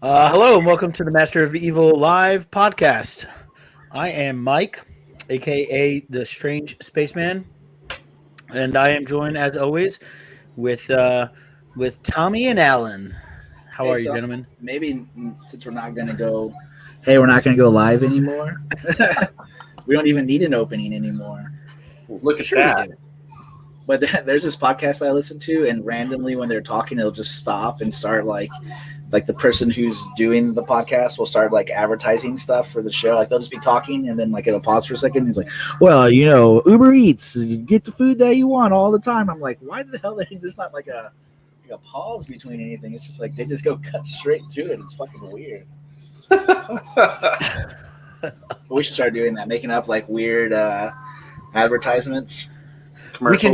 Hello and welcome to the Master of Evil Live podcast. I am Mike, aka the Strange Spaceman, and I am joined as always with Tommy and Alan. How Hey, are you, so gentlemen? maybe since we're not gonna go live anymore. We don't even need an opening anymore. Look at Sure, we that. do. But there's this podcast I listen to, and randomly when they're talking, it'll just stop and start like the person who's doing the podcast will start like advertising stuff for the show. Like they'll just be talking, and then like it'll pause for a second. And he's like, "Well, Uber Eats, you get the food that you want all the time." I'm like, why the hell? There's not like a pause between anything. It's just like they just go cut straight through it. It's fucking weird. We should start doing that, making up like weird advertisements. We can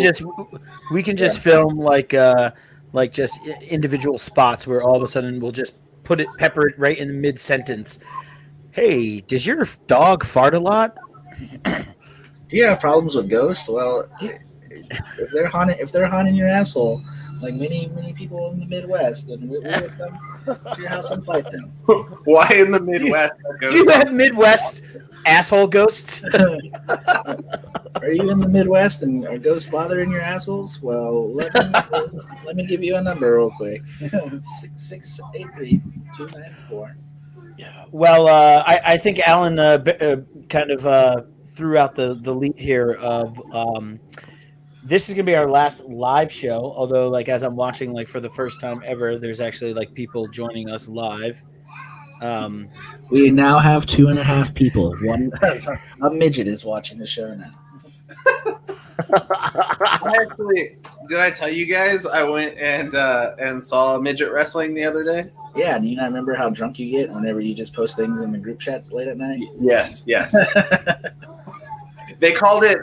just film like just individual spots where all of a sudden we'll just pepper it right in the mid sentence. Hey, does your dog fart a lot? Do you have problems with ghosts? Well, if they're haunting your asshole, like many people in the Midwest, then we'll come to your house and fight them. Why in the Midwest? Do you have Midwest asshole ghosts? Are you in the Midwest and are ghosts bothering your assholes? Well, let me give you a number real quick. 683-294. Well, I think Alan kind of threw out the lead here of this is going to be our last live show. Although, like as I'm watching, like for the first time ever, there's actually like people joining us live. We now have 2.5 people. A midget is watching the show now. Did I tell you guys I went and saw midget wrestling the other day? Yeah, do you not remember how drunk you get whenever you just post things in the group chat late at night? Yes. They called it.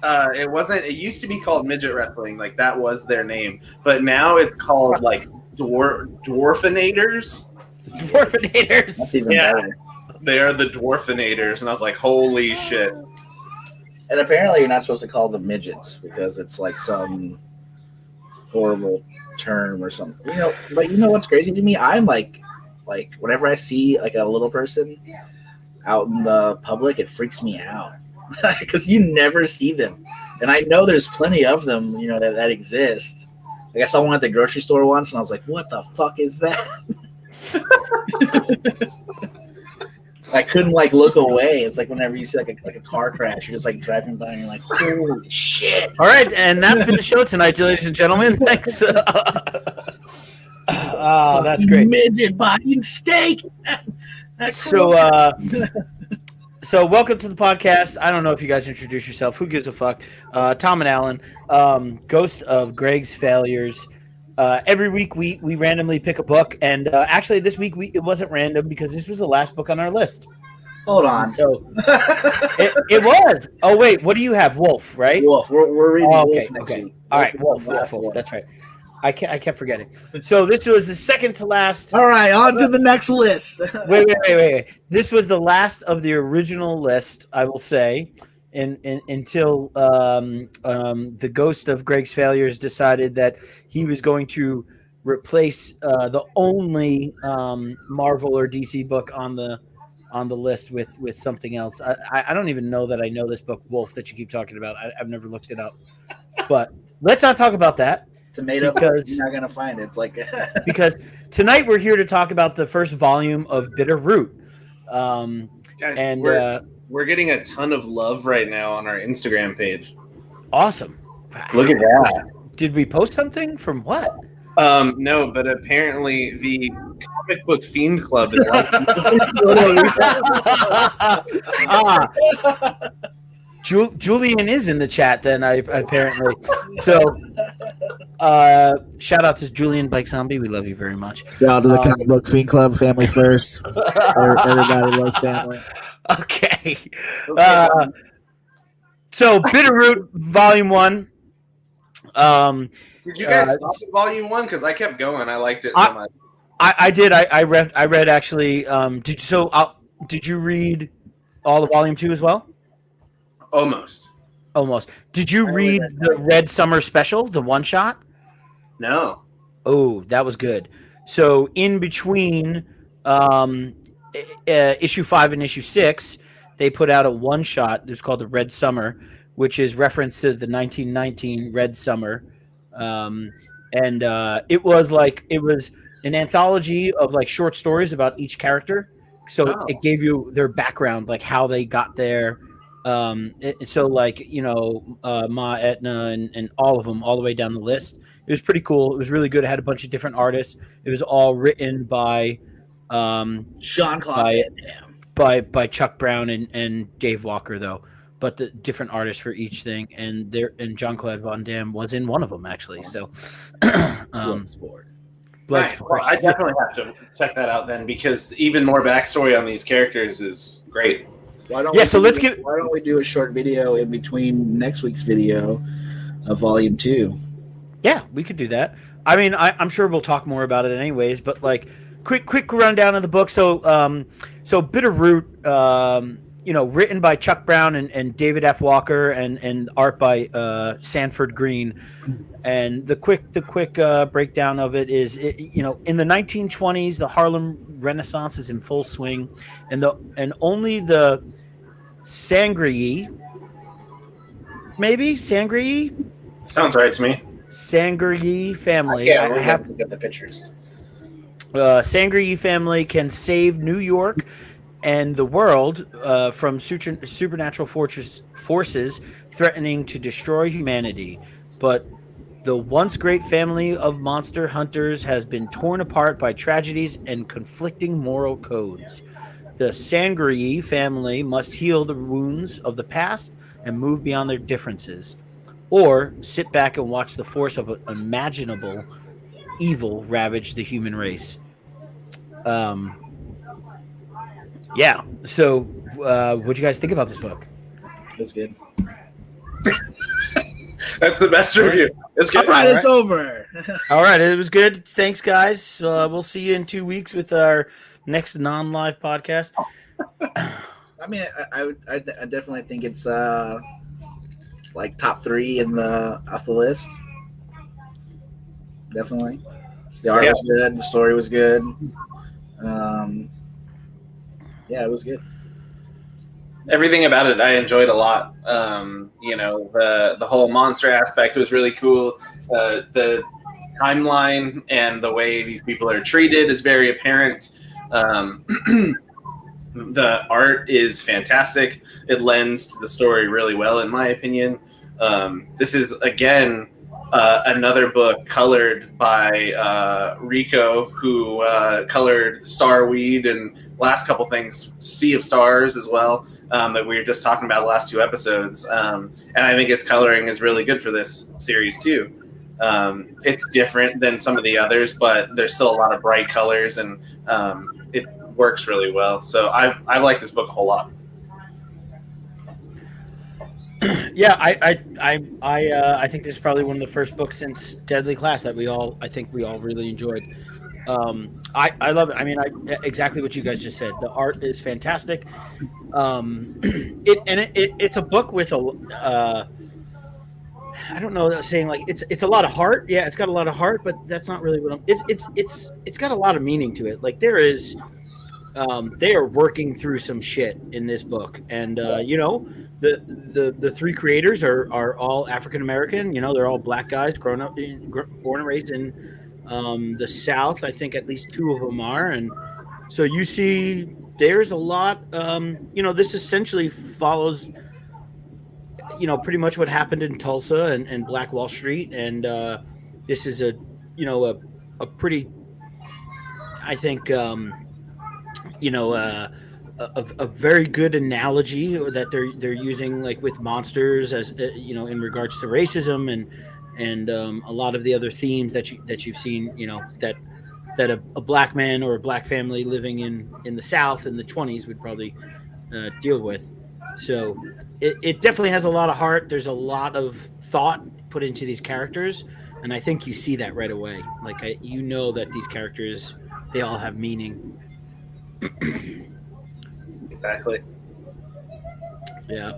It wasn't. It used to be called midget wrestling, like that was their name, but now it's called like dwarfinators. Dwarfinators. That's even Yeah. better. They are the dwarfinators, and I was like, holy shit. And apparently, you're not supposed to call them midgets because it's like some horrible term or something. But you know what's crazy to me? I'm like whenever I see like a little person out in the public, it freaks me out because you never see them, and I know there's plenty of them. That exist. Like I saw one at the grocery store once, and I was like, "What the fuck is that?" I couldn't like look away. It's like whenever you see like a car crash, you're just like driving by and you're like, holy shit. All right, and that's been the show tonight, ladies and gentlemen. Thanks. Oh, that's great. Midget buying steak. So welcome to the podcast. I don't know if you guys introduce yourself. Who gives a fuck? Tom and Alan, Ghost of Greg's Failures. Every week we randomly pick a book, and actually this week it wasn't random because this was the last book on our list. Hold on. So it was. Oh wait, what do you have? Wolf, right? Wolf. We're reading Oh, Wolf next week. All right, Wolf. Wolf. That's right. I kept forgetting. So this was the second to last. All right, on to the next list. Wait. This was the last of the original list, I will say, until the Ghost of Greg's Failures decided that he was going to replace the only Marvel or DC book on the list with something else. I don't even know that I know this book, Wolf, that you keep talking about. I've never looked it up. But let's not talk about that. Tomato, because you're not gonna find it. It's like because tonight we're here to talk about the first volume of Bitter Root. Guys, and we're getting a ton of love right now on our Instagram page. Awesome. Look at that. Did we post something from what? No, but apparently the Comic Book Fiend Club is Julian is in the chat then, apparently. So, shout out to Julian Bike Zombie. We love you very much. Shout out to the Comic Book Fiend Club, family first. Everybody loves family. Okay. So, Bitterroot, Volume 1. Did you guys stop at Volume 1? Because I kept going. I liked it so much. I did. I read actually. Did you read all of Volume 2 as well? Almost. Did you read the Red Summer Special, the one shot? No. Oh, that was good. So in between issue 5 and issue 6, they put out a one shot. It was called the Red Summer, which is reference to the 1919 Red Summer. And it was an anthology of like short stories about each character. So Oh. it gave you their background, like how they got there. So like, Ma, Etna, and all of them, all the way down the list. It was pretty cool. It was really good. It had a bunch of different artists. It was all written by Jean-Claude by Van Damme. by Chuck Brown and Dave Walker, though. But the different artists for each thing, and Jean-Claude Van Damme was in one of them actually. So, Bloodsport. Nice. Well, I definitely have to check that out then, because even more backstory on these characters is great. Why don't we do a short video in between next week's video of Volume 2? Yeah, we could do that. I mean, I'm sure we'll talk more about it anyways, but like quick rundown of the book. So Bitterroot, written by Chuck Brown and David F. Walker, and art by Sanford Green. And the quick breakdown of it is, in the 1920s, the Harlem Renaissance is in full swing, and only the Sangreyi Sounds right to me. Sangreyi family. Yeah, I have to get the pictures. Sangreyi family can save New York and the world from supernatural forces threatening to destroy humanity. But the once great family of monster hunters has been torn apart by tragedies and conflicting moral codes. The Sangreyi family must heal the wounds of the past and move beyond their differences, or sit back and watch the force of unimaginable evil ravage the human race. Yeah. So, what do you guys think about this book? It's good. That's the best review. It's good. All right, it's over. All right, it was good. Thanks, guys. We'll see you in 2 weeks with our next non-live podcast. I mean, I definitely think it's like top 3 off the list. Definitely, the art was good. The story was good. Yeah, it was good. Everything about it I enjoyed a lot. The whole monster aspect was really cool. The timeline and the way these people are treated is very apparent. The art is fantastic. It lends to the story really well, in my opinion. This is, again, another book colored by Rico, who colored Starweed and last couple things, Sea of Stars as well, that we were just talking about the last 2 episodes. And I think his coloring is really good for this series too. It's different than some of the others, but there's still a lot of bright colors, and it works really well. So I like this book a whole lot. Yeah, I think this is probably one of the first books since Deadly Class that we all really enjoyed. I love it. I mean, exactly what you guys just said. The art is fantastic. It's a book with I don't know, saying like it's a lot of heart. Yeah, it's got a lot of heart, but that's not really what it's got a lot of meaning to it. Like there is, they are working through some shit in this book, and the 3 creators are all African American. They're all black guys, born and raised in the South. I think at least 2 of them are, and so you see there's a lot. This essentially follows pretty much what happened in Tulsa and Black Wall Street, and this is a pretty, I think, a very good analogy that they're using, like with monsters, as in regards to racism and a lot of the other themes that you've seen, that a black man or a black family living in the South in the 1920s would probably deal with. So it definitely has a lot of heart. There's a lot of thought put into these characters, and I think you see that right away. Like that these characters, they all have meaning. Exactly. Yeah.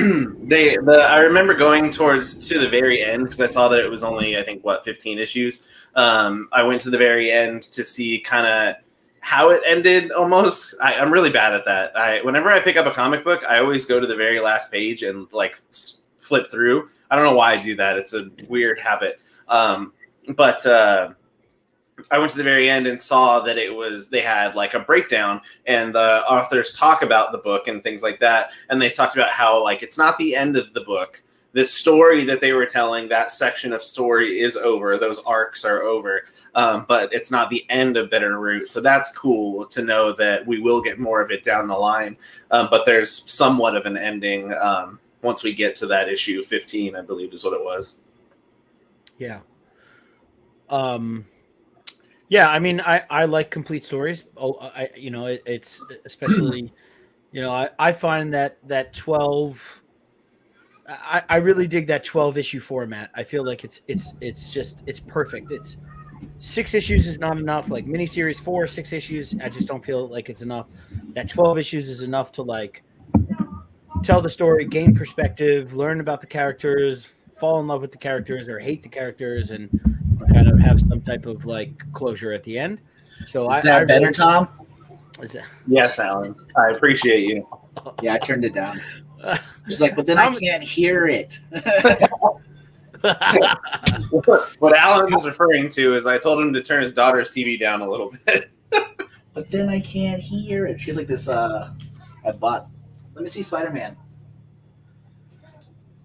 I remember going to the very end because I saw that it was only, I think, 15 issues. I went to the very end to see kind of how it ended. Almost, I'm really bad at that. Whenever I pick up a comic book, I always go to the very last page and like flip through. I don't know why I do that. It's a weird habit. But I went to the very end and saw that they had like a breakdown and the authors talk about the book and things like that. And they talked about how like it's not the end of the book. This story that they were telling, that section of story is over. Those arcs are over. But it's not the end of Bitterroot. So that's cool to know that we will get more of it down the line. But there's somewhat of an ending once we get to that issue 15, I believe is what it was. Yeah. Yeah, I mean, I like complete stories. It's especially, I find that 12. I really dig that 12 issue format. I feel like it's perfect. It's 6 issues is not enough. Like miniseries 4, 6 issues, I just don't feel like it's enough. That 12 issues is enough to like tell the story, gain perspective, learn about the characters, fall in love with the characters or hate the characters, and kind of have some type of like closure at the end. So is that better, really, Tom? Yes, Alan. I appreciate you. Yeah, I turned it down. She's like, but then I can't hear it. What Alan was referring to is I told him to turn his daughter's TV down a little bit. But then I can't hear it. She's like this. I bought. Let me see Spider-Man.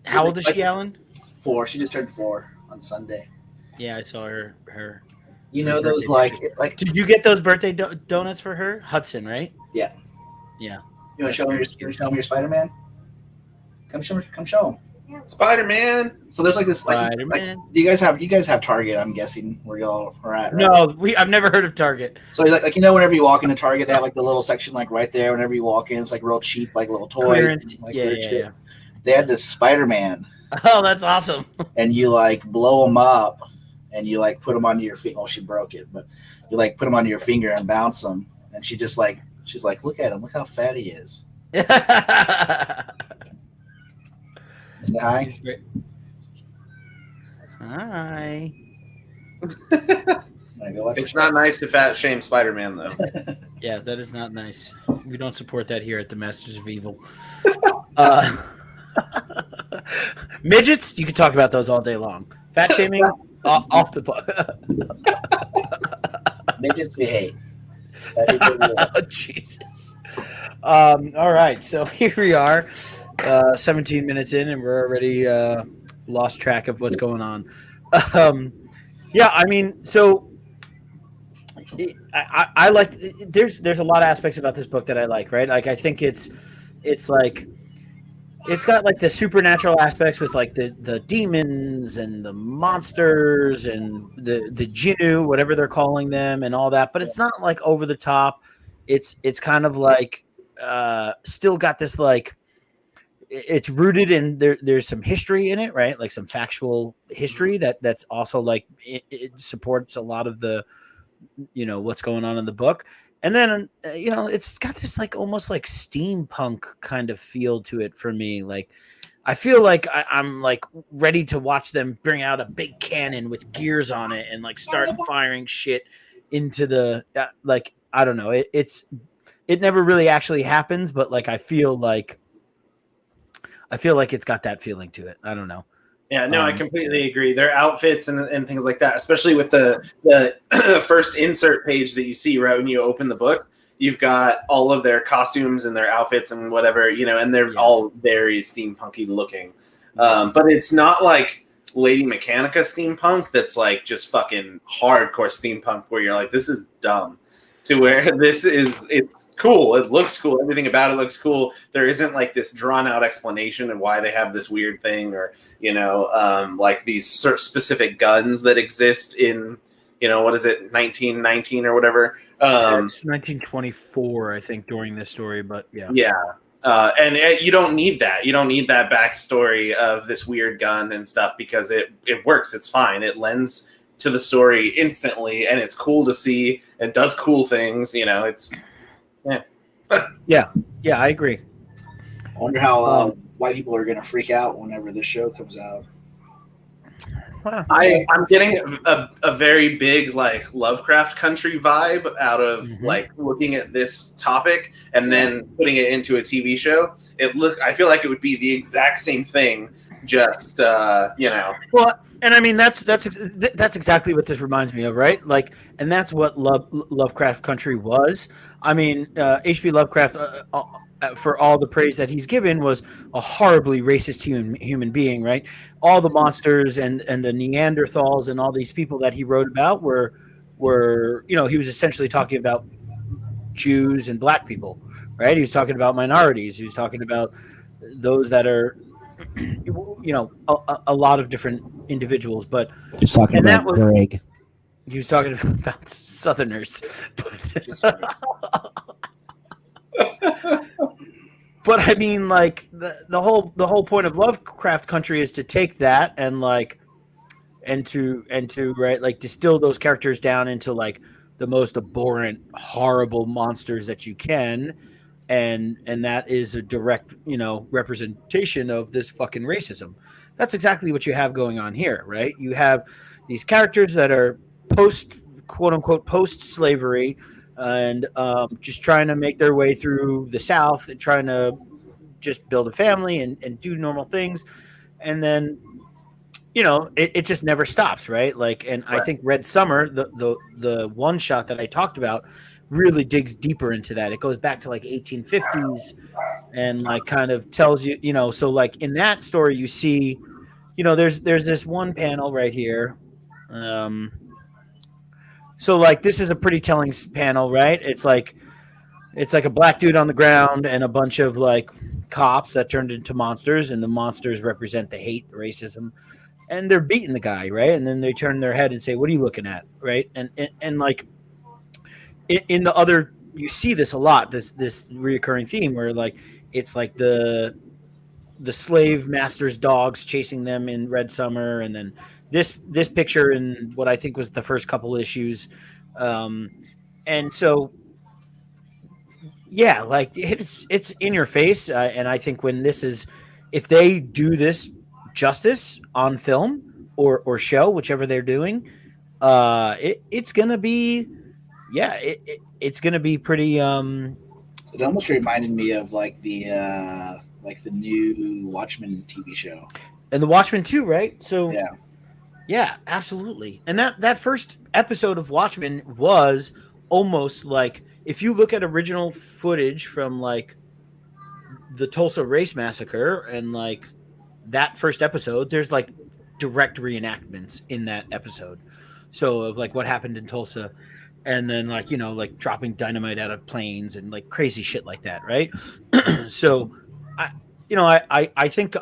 How old is she, Alan? 4. She just turned 4 on Sunday. Yeah, I saw her. You know those like. Did you get those birthday donuts for her? Hudson, right? Yeah. Yeah. You want to show me your Spider-Man? Come show him. Spider-Man. So there's like this. Spider-Man. Do you guys have Target? I'm guessing where y'all are at. Right? No, I've never heard of Target. So like whenever you walk into Target, they have like the little section like right there. Whenever you walk in, it's like real cheap, like little toys. Clearance. Like, yeah. They had this Spider-Man. Oh, that's awesome. And you like blow them up, and you like put them onto your finger. Well, she broke it, but you like put them onto your finger and bounce them. And she's like, look at him. Look how fat he is. Say hi. Hi. It's not nice to fat shame Spider-Man, though. Yeah, that is not nice. We don't support that here at the Masters of Evil. Midgets, you can talk about those all day long. Fat shaming, off the book. Midgets we hate. Oh, Jesus. All right, so here we are, 17 minutes in, and we're already lost track of what's going on. Yeah, I mean, so I like. There's a lot of aspects about this book that I like, right? Like, I think it's like. It's got like the supernatural aspects with like the demons and the monsters and the Jinnu, whatever they're calling them, and all that. But it's not like over the top. It's kind of like still got this like it's rooted in there's some history in it, right? Like some factual history that's also like it supports a lot of the what's going on in the book. And then, it's got this like almost like steampunk kind of feel to it for me. Like, I feel like I'm like ready to watch them bring out a big cannon with gears on it and like start firing shit into the like, I don't know. It never really actually happens, but like, I feel like it's got that feeling to it. I don't know. Yeah, no, I completely agree. Their outfits and things like that, especially with the first insert page that you see right when you open the book, you've got all of their costumes and their outfits and whatever, and they're all very steampunky looking. But it's not like Lady Mechanica steampunk that's like just fucking hardcore steampunk where you're like, this is dumb. To where it's cool. It looks cool. Everything about it looks cool. There isn't like this drawn out explanation of why they have this weird thing or, like these specific guns that exist in, what is it, 1919 or whatever. It's 1924, I think, during this story, but yeah. Yeah. And you don't need that. You don't need that backstory of this weird gun and stuff because it works. It's fine. It lends to the story instantly, and it's cool to see and does cool things. It's yeah, I agree. I wonder how white people are gonna freak out whenever this show comes out. Wow. I'm getting a very big like Lovecraft Country vibe out of Mhm. like looking at this topic and then putting it into a TV show. I feel like it would be the exact same thing, just Well, and I mean that's exactly what this reminds me of, right? Like, and that's what Lovecraft Country was. I mean, H.P. Lovecraft, for all the praise that he's given, was a horribly racist human being, right? All the monsters and the Neanderthals and all these people that he wrote about were he was essentially talking about Jews and black people, right? He was talking about minorities. He was talking about those that are a lot of different individuals, but Just talking And that about was- Greg. he was talking about Southerners. But I mean, like the whole point of Lovecraft Country is to take that and to right, like distill those characters down into like the most abhorrent, horrible monsters that you can, and that is a direct representation of this fucking racism. That's exactly what you have going on here, right? You have these characters that are quote unquote post slavery, and just trying to make their way through the South and trying to just build a family and do normal things, and then it just never stops, right? Like, and I think Red Summer, the one shot that I talked about, really digs deeper into that. It goes back to like 1850s and like kind of tells you, so like in that story you see, there's this one panel right here. So like this is a pretty telling panel, right? It's like a black dude on the ground and a bunch of like cops that turned into monsters, and the monsters represent the hate, the racism, and they're beating the guy, right? And then they turn their head and say, "What are you looking at?" Right? And like in the other, you see this a lot, this reoccurring theme where like it's like the slave master's dogs chasing them in Red Summer, and then this picture in what I think was the first couple issues, and so yeah, like it's in your face, and I think if they do this justice on film or show, whichever they're doing, it's gonna be it's gonna be pretty. It almost reminded me of like the new Watchmen TV show. And the Watchmen too, right? So Yeah. Yeah, absolutely. And that first episode of Watchmen was almost like, if you look at original footage from like the Tulsa Race Massacre and like that first episode, there's like direct reenactments in that episode. So of like what happened in Tulsa, and then like like dropping dynamite out of planes and like crazy shit like that, right? So I think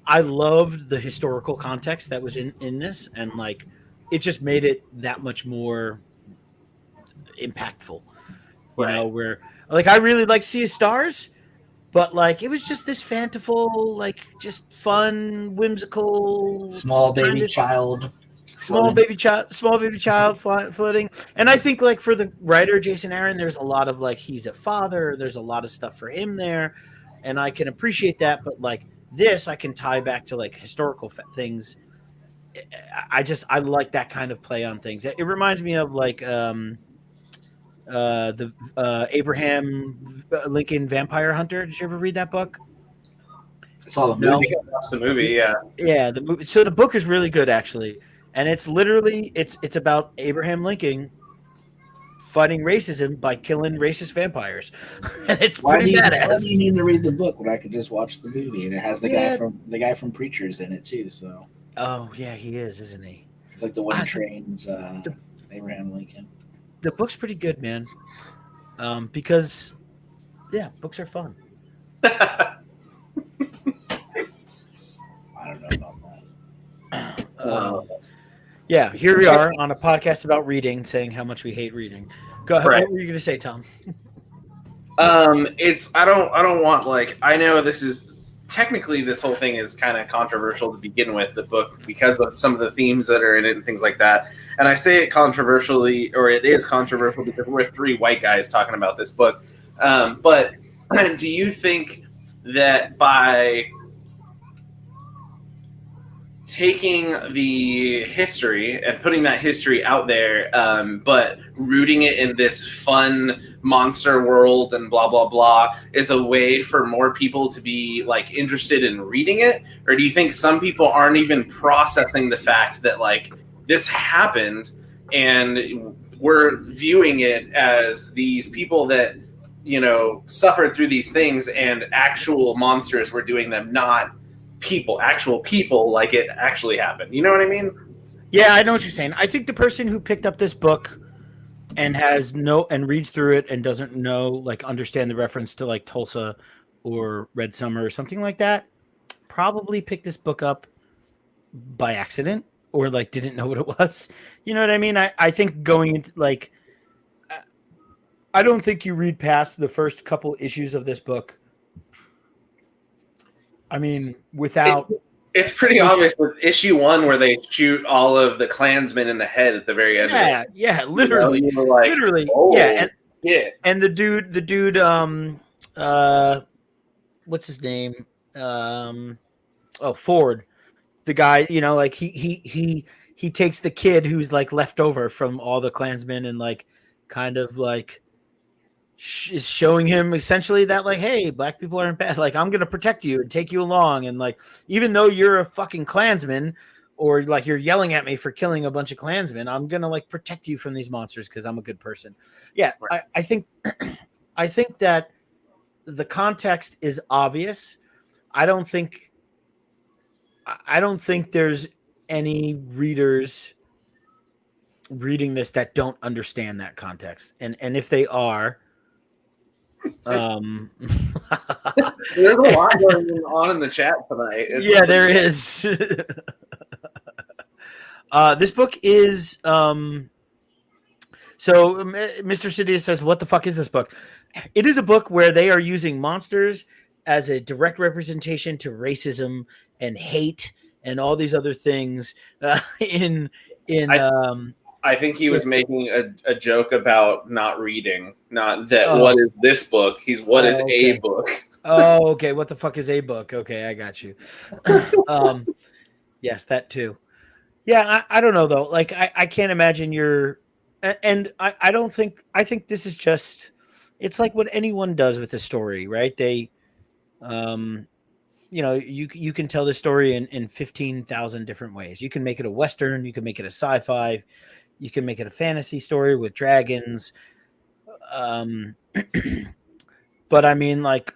I loved the historical context that was in this, and like it just made it that much more impactful. Where like I really like Sea of Stars, but like it was just this fanciful, like just fun, whimsical, Small baby kinda- child. small baby child floating. And I think like for the writer Jason Aaron, there's a lot of like, he's a father, there's a lot of stuff for him there, and I can appreciate that. But like this, I can tie back to like historical things. I like that kind of play on things. It reminds me of like the Abraham Lincoln Vampire Hunter. Did you ever read that book? I saw the No. movie. Watch the movie, yeah. Yeah, the movie. So the book is really good, actually, and it's literally it's about Abraham Lincoln fighting racism by killing racist vampires, and it's Why do pretty you badass. need to read the book when I could just watch the movie? And it has the Yeah. guy from Preachers in it too. So Oh yeah, he is, isn't he? it's like the one who trains Abraham Lincoln. The book's pretty good, man. Because yeah, books are fun. I don't know about that. Yeah, here we are on a podcast about reading, saying how much we hate reading. Go ahead. Right. What were you going to say, Tom? It's I don't want, like, I know this is technically, this whole thing is kind of controversial to begin with, the book, because of some of the themes that are in it and things like that. And I say it controversially, or it is controversial, because we're three white guys talking about this book. But do you think that by taking the history and putting that history out there, but rooting it in this fun monster world and blah blah blah, is a way for more people to be like interested in reading it? Or do you think some people aren't even processing the fact that like this happened and we're viewing it as these people that, you know, suffered through these things and actual monsters were doing them, not actual people, like it actually happened? You know what I mean? Yeah, I know what you're saying. I think the person who picked up this book and reads through it and doesn't know, like, understand the reference to like Tulsa or Red Summer or something like that, probably picked this book up by accident or like didn't know what it was. You know what I mean? I think going into like, I don't think you read past the first couple issues of this book. I mean, without... It's pretty obvious with issue 1 where they shoot all of the Klansmen in the head at the very end. Yeah, literally. You know, like, literally. oh, yeah. And the dude, what's his name? Ford. The guy, you know, like he takes the kid who's like left over from all the Klansmen and like kind of like is showing him essentially that like, hey, black people aren't bad. Like, I'm gonna protect you and take you along, and like, even though you're a fucking Klansman or like you're yelling at me for killing a bunch of Klansmen, I'm gonna like protect you from these monsters because I'm a good person. Yeah, right. I think I think that the context is obvious. I don't think there's any readers reading this that don't understand that context, and if they are, there's a lot going on in the chat tonight. There is. This book is so Mr. Sidious says, what the fuck is this book? It is a book where they are using monsters as a direct representation to racism and hate and all these other things I think he was making a joke about not reading, not that. What is this book? What is a book? Oh, okay. What the fuck is a book? Okay, I got you. Yes, that too. Yeah, I don't know though. Like, I can't imagine and I don't think, I think this is just, it's like what anyone does with a story, right? They, you know, you can tell the story in 15,000 different ways. You can make it a Western, you can make it a sci-fi, you can make it a fantasy story with dragons. But I mean, like,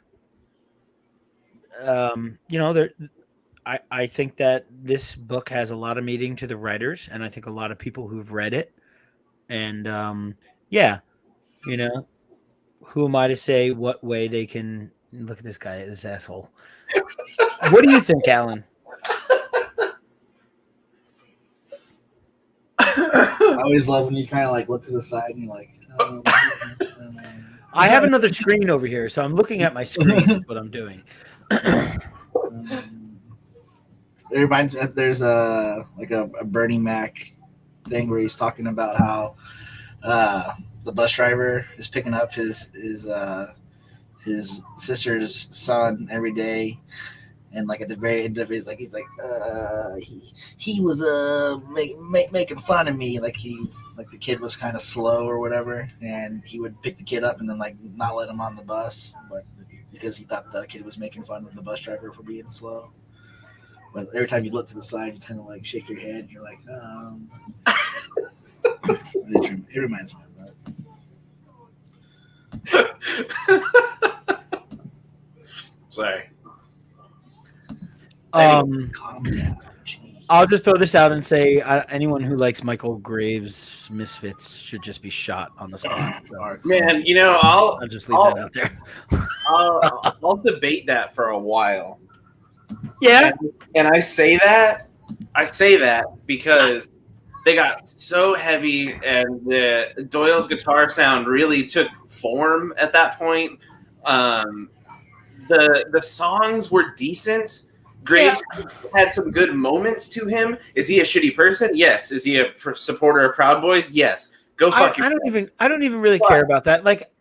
you know, I think that this book has a lot of meaning to the writers, and I think a lot of people who've read it. And yeah, you know, who am I to say what way they can look at this guy, this asshole? What do you think, Alan? I always love when you kind of like look to the side and you're like, I have another screen over here, so I'm looking at my screen. That's what I'm doing. It reminds me, there's a Bernie Mac thing where he's talking about how the bus driver is picking up his sister's son every day. And like at the very end of it, he's like he was making fun of me, like the kid was kind of slow or whatever, and he would pick the kid up and then like not let him on the bus, but because he thought the kid was making fun of the bus driver for being slow. But every time you look to the side, you kind of like shake your head, and you're like, it reminds me of that. Sorry. I'll just throw this out and say anyone who likes Michael Graves' Misfits should just be shot on the spot. So, man, you know, I'll just leave that out there. I'll debate that for a while. Yeah, and I say that because they got so heavy, and the Doyle's guitar sound really took form at that point. The songs were decent. Graves had some good moments to him. Is he a shitty person? Yes. Is he a supporter of Proud Boys? Yes. Go fuck yourself. I don't even really care about that. Like,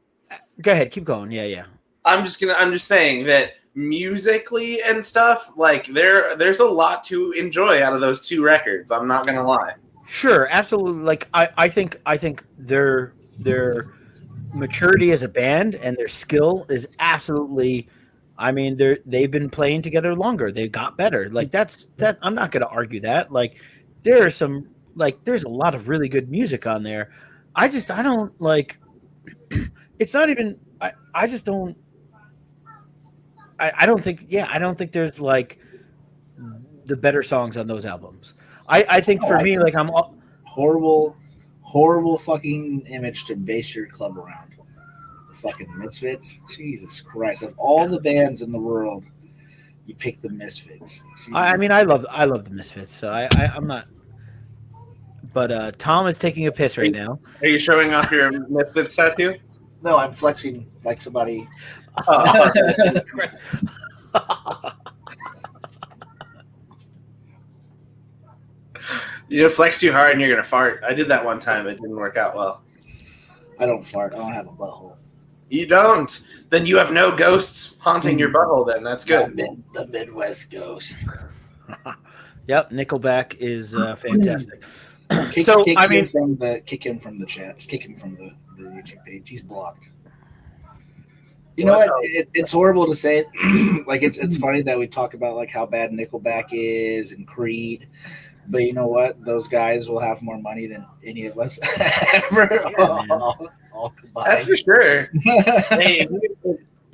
go ahead, keep going. Yeah. I'm just saying that musically and stuff, like there's a lot to enjoy out of those two records. I'm not gonna lie. Sure, absolutely. Like I think their maturity as a band and their skill is absolutely. I mean, they've been playing together longer. They got better. Like that. I'm not going to argue that. Like there are some. Like there's a lot of really good music on there. I don't like. It's not even. I just don't. I don't think. Yeah, I don't think there's like the better songs on those albums. I think for me, like I'm horrible fucking image to base your club around. The fucking Misfits. Jesus Christ! Of all the bands in the world, you pick the Misfits. I mean, I love the Misfits, so I'm not. But Tom is taking a piss right now. Are you showing off your Misfits tattoo? No, I'm flexing like somebody. You flex too hard and you're gonna fart. I did that one time. It didn't work out well. I don't fart. I don't have a butthole. You don't. Then you have no ghosts haunting your butthole. Then that's good. The Midwest Ghost. Yep, Nickelback is fantastic. Kick him from the chat. Just kick him from the YouTube page. He's blocked. You know what? It's horrible to say. Like it's funny that we talk about like how bad Nickelback is and Creed, but you know what? Those guys will have more money than any of us ever. All combined. That's for sure. Hey,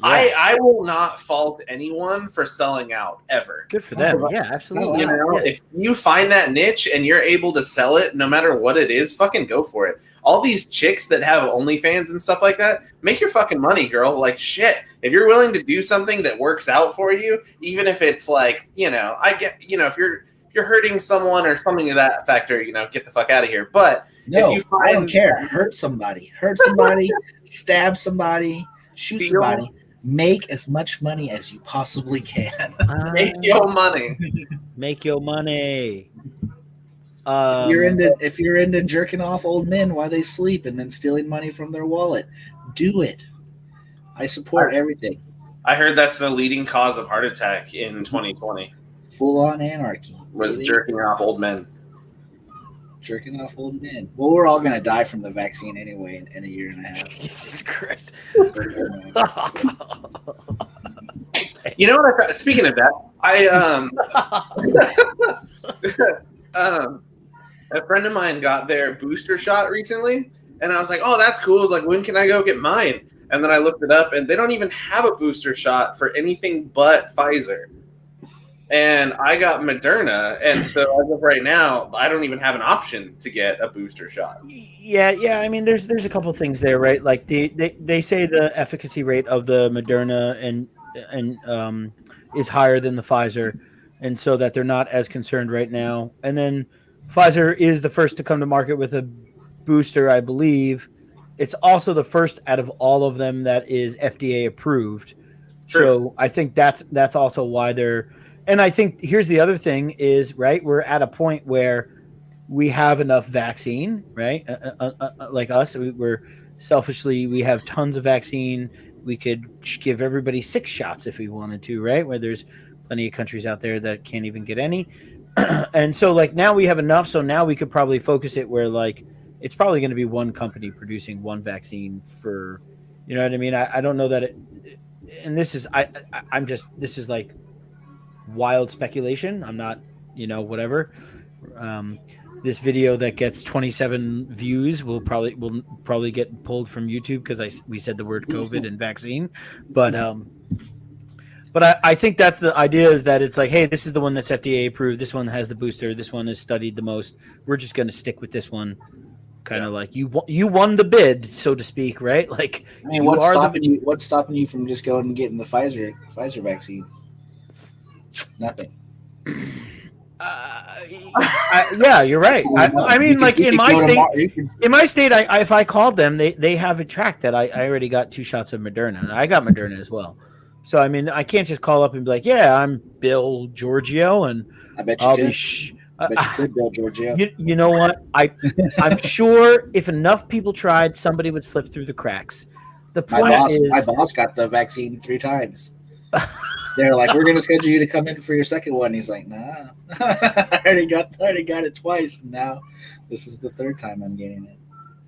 I will not fault anyone for selling out ever. Good for them. Yeah, absolutely. You know, if you find that niche and you're able to sell it, no matter what it is, fucking go for it. All these chicks that have OnlyFans and stuff like that, make your fucking money, girl. Like shit. If you're willing to do something that works out for you, even if it's like, you know, I get, you know, if you're hurting someone or something of that factor, you know, get the fuck out of here. But no, if you find, I don't care. Hurt somebody, stab somebody, shoot somebody. Make as much money as you possibly can. Make your money. Make your money. If you're into jerking off old men while they sleep and then stealing money from their wallet, do it. I support everything. I heard that's the leading cause of heart attack in 2020. Full on anarchy. Was jerking off old men. Jerking off old men. Well, we're all gonna die from the vaccine anyway in a year and a half. Jesus Christ. You know what? Speaking of that, a friend of mine got their booster shot recently, and I was like, "Oh, that's cool." I was like, "When can I go get mine?" And then I looked it up, and they don't even have a booster shot for anything but Pfizer. And I got Moderna, and so as of right now, I don't even have an option to get a booster shot. Yeah. I mean, there's a couple of things there, right? Like they say the efficacy rate of the Moderna and is higher than the Pfizer, and so that they're not as concerned right now. And then Pfizer is the first to come to market with a booster, I believe. It's also the first out of all of them that is FDA approved. True. So I think that's also why they're. And I think here's the other thing is, right, we're at a point where we have enough vaccine, right? Like us, we're selfishly, we have tons of vaccine. We could give everybody 6 shots if we wanted to, right? Where there's plenty of countries out there that can't even get any. And so like now we have enough. So now we could probably focus it where like it's probably going to be one company producing one vaccine for, you know what I mean? I don't know that it, and this is, this is like wild speculation. I'm not, you know, whatever. This video that gets 27 views will probably get pulled from YouTube because we said the word COVID and vaccine, but I think that's the idea, is that it's like, hey, this is the one that's FDA approved. This one has the booster. This one is studied the most. We're just going to stick with this one. Kind of like you won the bid, so to speak, right? Like, I mean, what's stopping you from just going and getting the Pfizer vaccine? Nothing. Yeah, you're right. I mean, like in my state, if I called them, they have a track that I already got 2 shots of Moderna. I got Moderna as well. So I mean, I can't just call up and be like, "Yeah, I'm Bill Giorgio," and I bet you could. I bet you could, Bill Giorgio. You know what? I'm sure if enough people tried, somebody would slip through the cracks. The point my boss got the vaccine 3 times. They're like, we're gonna schedule you to come in for your second one. He's like, nah, I already got it twice. Now this is the third time I'm getting it.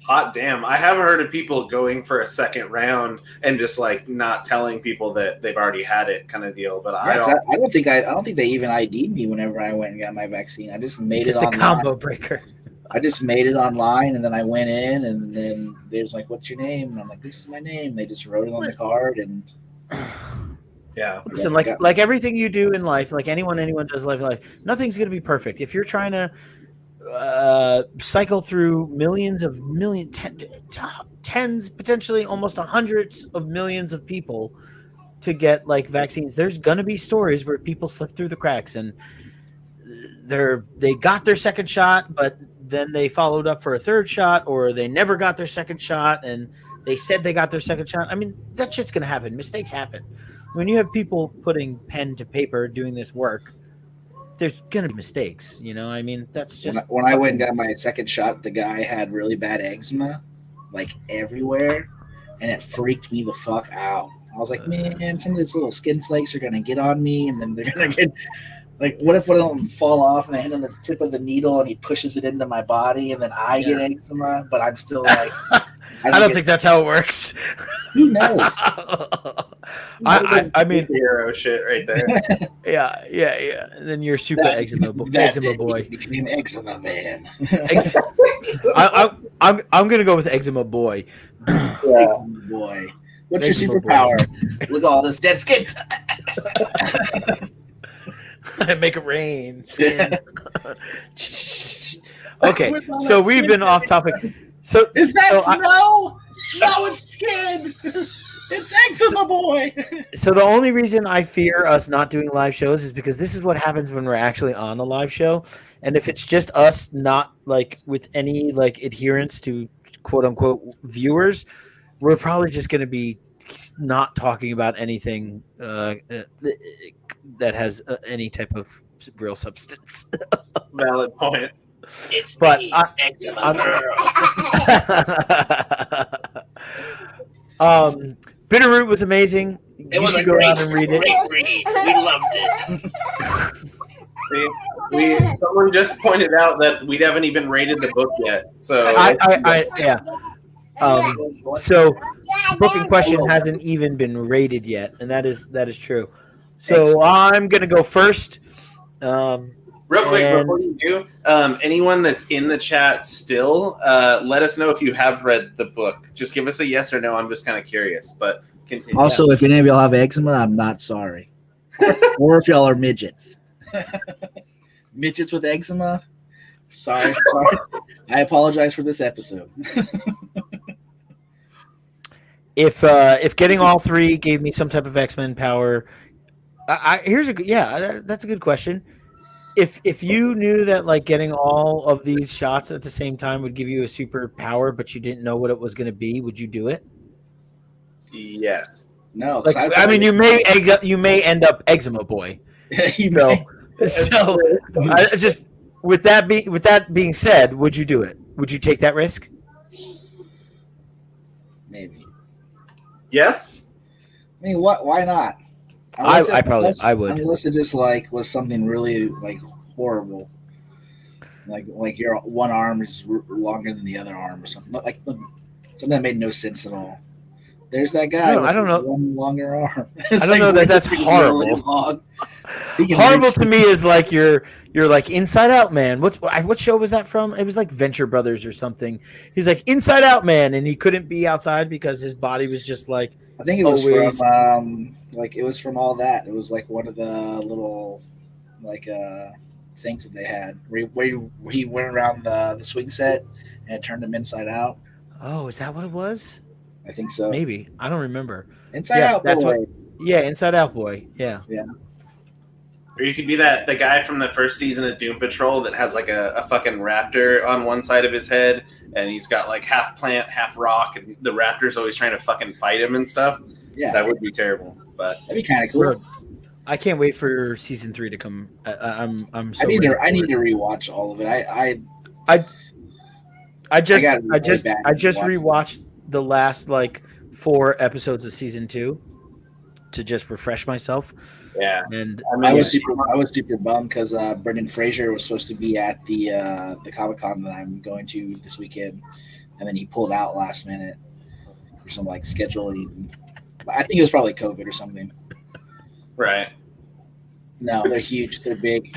Hot damn. I haven't heard of people going for a second round and just like not telling people that they've already had it kind of deal. But I don't think they even ID'd me whenever I went and got my vaccine. I just made it the online. combo breaker. I just made it online, and then I went in, and then there's like, "What's your name?" And I'm like, "This is my name." They just wrote it on the card, and yeah. Listen, like everything you do in life, like anyone does in life, nothing's going to be perfect. If you're trying to cycle through tens, potentially almost hundreds of millions of people to get like vaccines, there's going to be stories where people slip through the cracks and they got their second shot, but then they followed up for a third shot, or they never got their second shot and they said they got their second shot. I mean, that shit's going to happen. Mistakes happen. When you have people putting pen to paper doing this work, there's going to be mistakes, you know? I mean, that's just... When I went and got my second shot, the guy had really bad eczema, like everywhere, and it freaked me the fuck out. I was like, man, some of these little skin flakes are going to get on me, and then they're going to get... Like, what if one of them fall off and they hit on the tip of the needle and he pushes it into my body and then I get eczema, but I'm still like... I don't think that's how it works. Who knows? I mean... Hero shit right there. Yeah. And then you're super eczema boy. Became eczema man. I'm going to go with eczema boy. Yeah. Eczema boy. What's Eczema your superpower? Look at all this dead skin. Make it rain. Okay, so we've been off topic. So is that snow? No, it's skin. It's eczema boy. So the only reason I fear us not doing live shows is because this is what happens when we're actually on a live show, and if it's just us, not like with any like adherence to quote unquote viewers, we're probably just going to be not talking about anything that has any type of real substance. Valid point. But Bitterroot was amazing. You should go out and read it. We loved it. Someone just pointed out that we haven't even rated the book yet. So yeah. So the book in question hasn't even been rated yet, and that is true. So I'm gonna go first. Real quick before you do, anyone that's in the chat still, let us know if you have read the book. Just give us a yes or no. I'm just kind of curious, but continue. Also, if any of y'all have eczema, I'm not sorry. Or if y'all are midgets. Midgets with eczema, sorry. I apologize for this episode. If getting all three gave me some type of X-Men power, that's a good question. If you knew that like getting all of these shots at the same time would give you a super power, but you didn't know what it was going to be, would you do it? Yes. No. Like, I mean, you may end up eczema boy. So just with that being said, would you do it? Would you take that risk? Maybe. Yes. I mean, why not? I would. Unless it just like was something really like horrible, like your one arm is longer than the other arm or something like something that made no sense at all. There's that guy. No, I don't know. One longer arm. I don't know that's horrible. Really horrible to me is like you're like Inside Out Man. What show was that from? It was like Venture Brothers or something. He's like Inside Out Man, and he couldn't be outside because his body was just like. I think it was from it was from all that. It was like one of the little things that they had where he went around the swing set and it turned him inside out. Oh, is that what it was? I think so. Maybe. I don't remember. Inside Out Boy. Inside Out Boy. Yeah. Or you could be the guy from the first season of Doom Patrol that has like a fucking raptor on one side of his head, and he's got like half plant, half rock, and the raptor's always trying to fucking fight him and stuff. Yeah, that would be terrible, but that'd be kind of cool. I can't wait for season 3 to come. I'm so. I need to rewatch all of it. I just rewatched the last like 4 episodes of season 2 to just refresh myself. Yeah. And I I mean, was super bummed because Brendan Fraser was supposed to be at the Comic-Con that I'm going to this weekend, and then he pulled out last minute for some like scheduling. I think it was probably COVID or something. right. No, they're huge. They're big.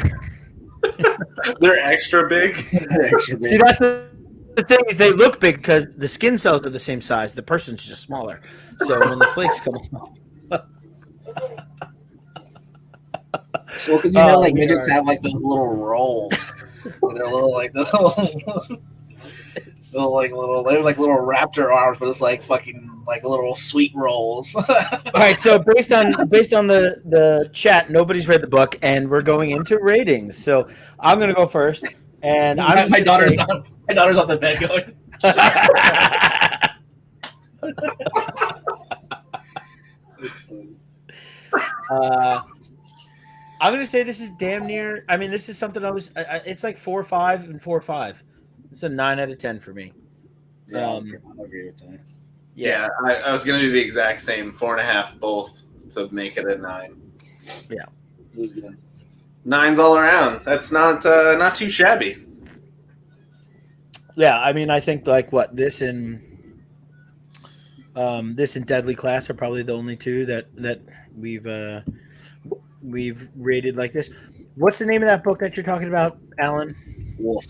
They're extra big. They're extra see, big. that's the thing is they look big because the skin cells are the same size. The person's just smaller. So when the flakes come off, Well, because you know, Oh, like we midgets are- have like those little rolls. They're little like the little, they have like little raptor arms, but it's like fucking like little sweet rolls. all right. So based on the chat, nobody's read the book, and we're going into ratings. So I'm gonna go first, and I'm just my gonna daughter's take- on the bed going. It's funny. I'm gonna say this is damn near. I mean, this is something it's like 4, 5, and 4, 5. It's a 9 out of 10 for me. Yeah, I'll agree with that. Yeah, I was gonna do the exact same 4.5 both to make it a 9. It was good. 9s all around. That's not too shabby. Yeah, I mean, I think like what this and Deadly Class are probably the only two that we've rated like this. What's the name of that book that you're talking about, Alan? Wolf.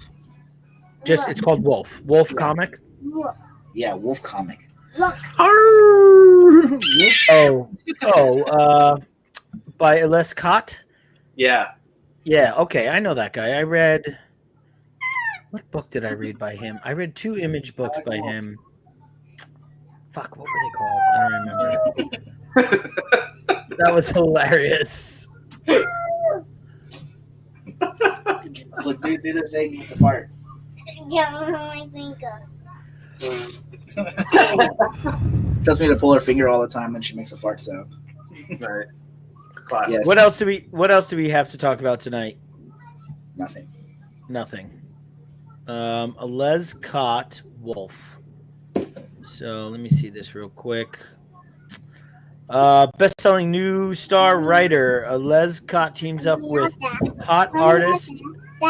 Just it's called Wolf. Wolf comic. Yeah, Wolf comic. By Elias Cott. Yeah. Yeah, okay, I know that guy. I read what book did I read by him? I read 2 image books by him. Fuck, what were they called? I don't remember. That was hilarious. Look, do the thing with the fart. Tells me to pull her finger all the time, then she makes a fart sound. Nice. Classic. Yes. What else do we have to talk about tonight? Nothing. Nothing. A Les Cott Wolf. So let me see this real quick. Best-selling new star writer Les Cott teams up with hot artist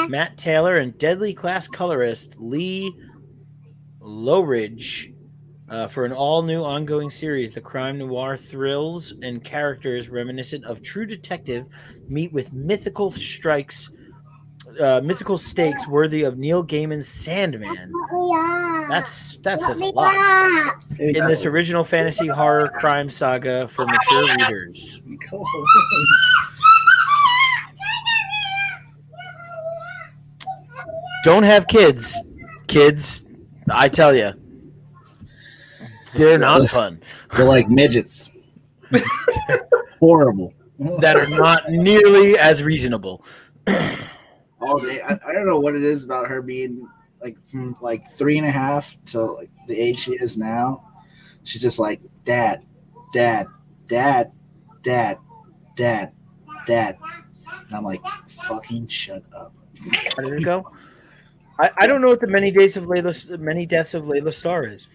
Matt Taylor and deadly class colorist Lee Lowridge for an all-new ongoing series. The crime noir thrills and characters reminiscent of True Detective meet with mythical stakes worthy of Neil Gaiman's Sandman. That says a lot. In this original fantasy horror crime saga for mature readers. Don't have kids. Kids, I tell you, they're not fun. They're like midgets. Horrible. That are not nearly as reasonable. All day. I don't know what it is about her being like from like 3.5 to like the age she is now. She's just like dad, dad, dad, dad, dad, dad. And I'm like, fucking shut up. How did it go? I don't know what the many deaths of Layla Starr is.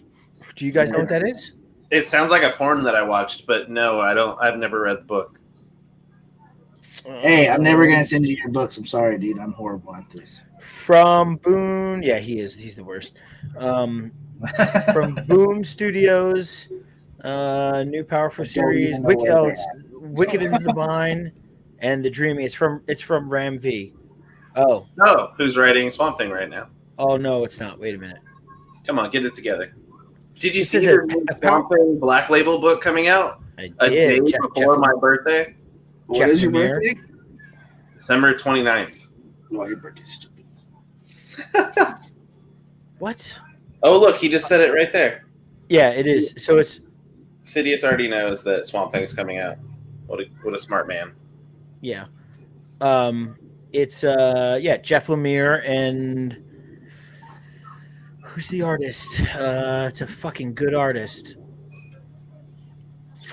Do you guys know what that is? It sounds like a porn that I watched, but no, I don't. I've never read the book. Hey, I'm never gonna send you your books. I'm sorry, dude. I'm horrible at this. From Boom. Yeah, he is. He's the worst. From Boom Studios, new powerful series, Wicked and Divine, and The Dreaming. It's from Ram V. Oh Who's writing Swamp Thing right now? oh no, it's not. Wait a minute. Come on, get it together. Did you This see is the Swamp Thing Black Label book coming out I a day did. before my birthday? What Jeff is your Lemire. birthday? December 29th. Oh, your birthday's stupid. What? Oh, look, he just said it right there. Yeah, it is. So it's Sidious already knows that Swamp Thing is coming out. What a smart man. yeah. It's Jeff Lemire and who's the artist? It's a fucking good artist.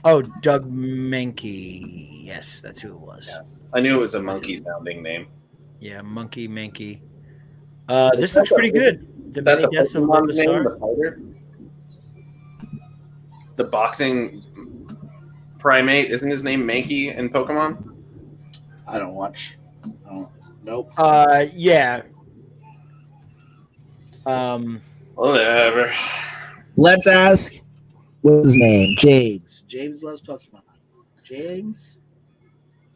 Oh, Doug Mankey. Yes, that's who it was. Yeah. I knew it was a monkey sounding name. Yeah, Monkey Mankey. This looks pretty good. The Is that Many the Deaths of Pokemon Layla name, Starr. the fighter? The boxing primate. Isn't his name Mankey in Pokemon? I don't watch. Nope. Yeah. Whatever. Let's ask. What's his name? James. James loves Pokemon. James.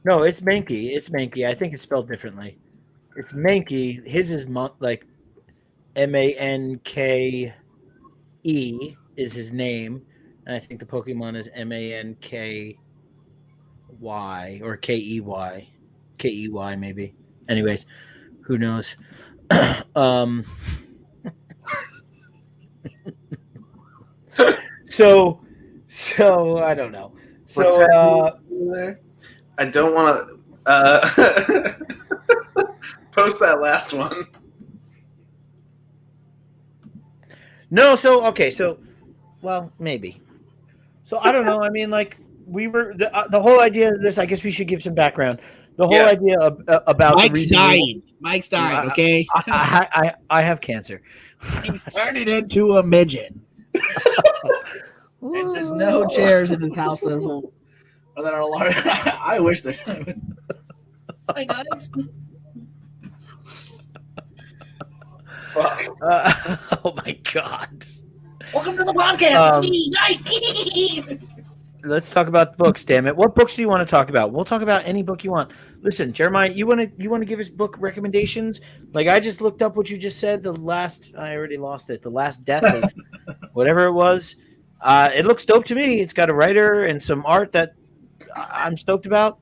No, it's Mankey. It's Mankey. I think it's spelled differently. It's Mankey. His is like Manke is his name, and I think the Pokemon is Manky or Key maybe. Anyways, who knows? So I don't know. What's So happening there? I don't want to post that last one. no. So okay. So well, maybe. So I don't know. I mean, like we were the whole idea of this. I guess we should give some background. The whole idea about Mike's the reason dying. Mike's dying. Okay. I have cancer. He's turning into a midget. And there's no chairs in his house that are large. I wish there. Hi guys. Fuck. Oh my god. Welcome to the podcast. It's me, Mike. Let's talk about books, damn it. What books do you want to talk about? We'll talk about any book you want. Listen, Jeremiah, you want to give us book recommendations? Like I just looked up what you just said. I already lost it. The Last Death of whatever it was. It looks dope to me. It's got a writer and some art that I'm stoked about.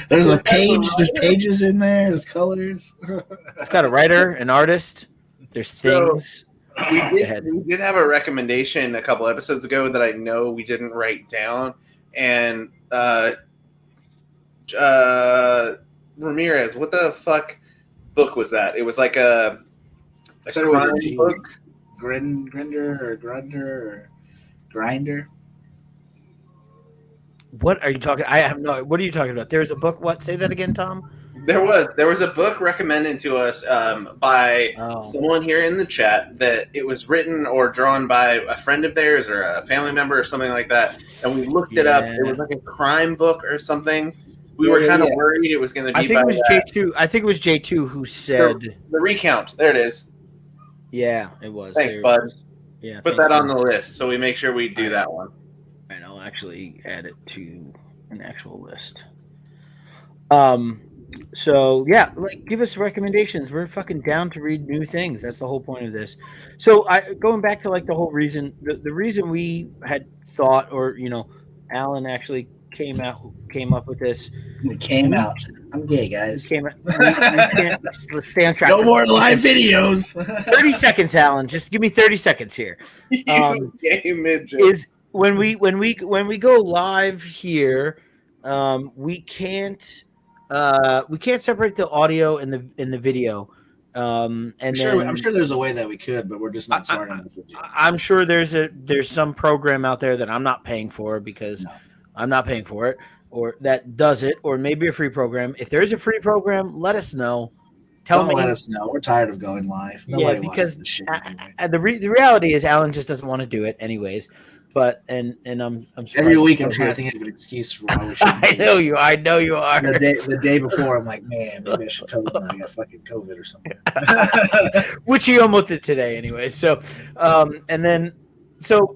There's a page. There's pages in there. There's colors. It's got a writer, an artist. There's things. We did have a recommendation a couple episodes ago that I know we didn't write down, and Ramirez, what the fuck book was that? It was like a crime book. Grinder. What are you talking? I have no. What are you talking about? There's a book. What? Say that again, Tom. There was a book recommended to us by someone here in the chat that it was written or drawn by a friend of theirs or a family member or something like that. And we looked it up. It was like a crime book or something. We were kind of worried it was going to be. I think it was J2. I think it was J2 who said the recount. There it is. Yeah, it was. Thanks, bud. Yeah, put that on the list so we make sure we do that one. And I'll actually add it to an actual list. So yeah, like give us recommendations. We're fucking down to read new things. That's the whole point of this. So going back to like the whole reason, the reason we had thought, or Alan actually came up with this. It came out. I'm gay, guys. Let's stay on track. No more live videos. 30 seconds, Alan. Just give me 30 seconds here. Gay midget. Is when we go live here, we can't separate the audio and the video. And I'm sure there's a way that we could, but we're just not starting. I'm sure there's some program out there that I'm not paying for because I'm not paying for it, or that does it, or maybe a free program. If there is a free program, let us know. Let us know. We're tired of going live. Nobody because wants this shit the reality is Alan just doesn't want to do it anyways. But and I'm every week I'm trying to think of an excuse for why we should. I know you are. The day before I'm like, man, maybe I should tell them I got fucking COVID or something. Which he almost did today anyway. So and then so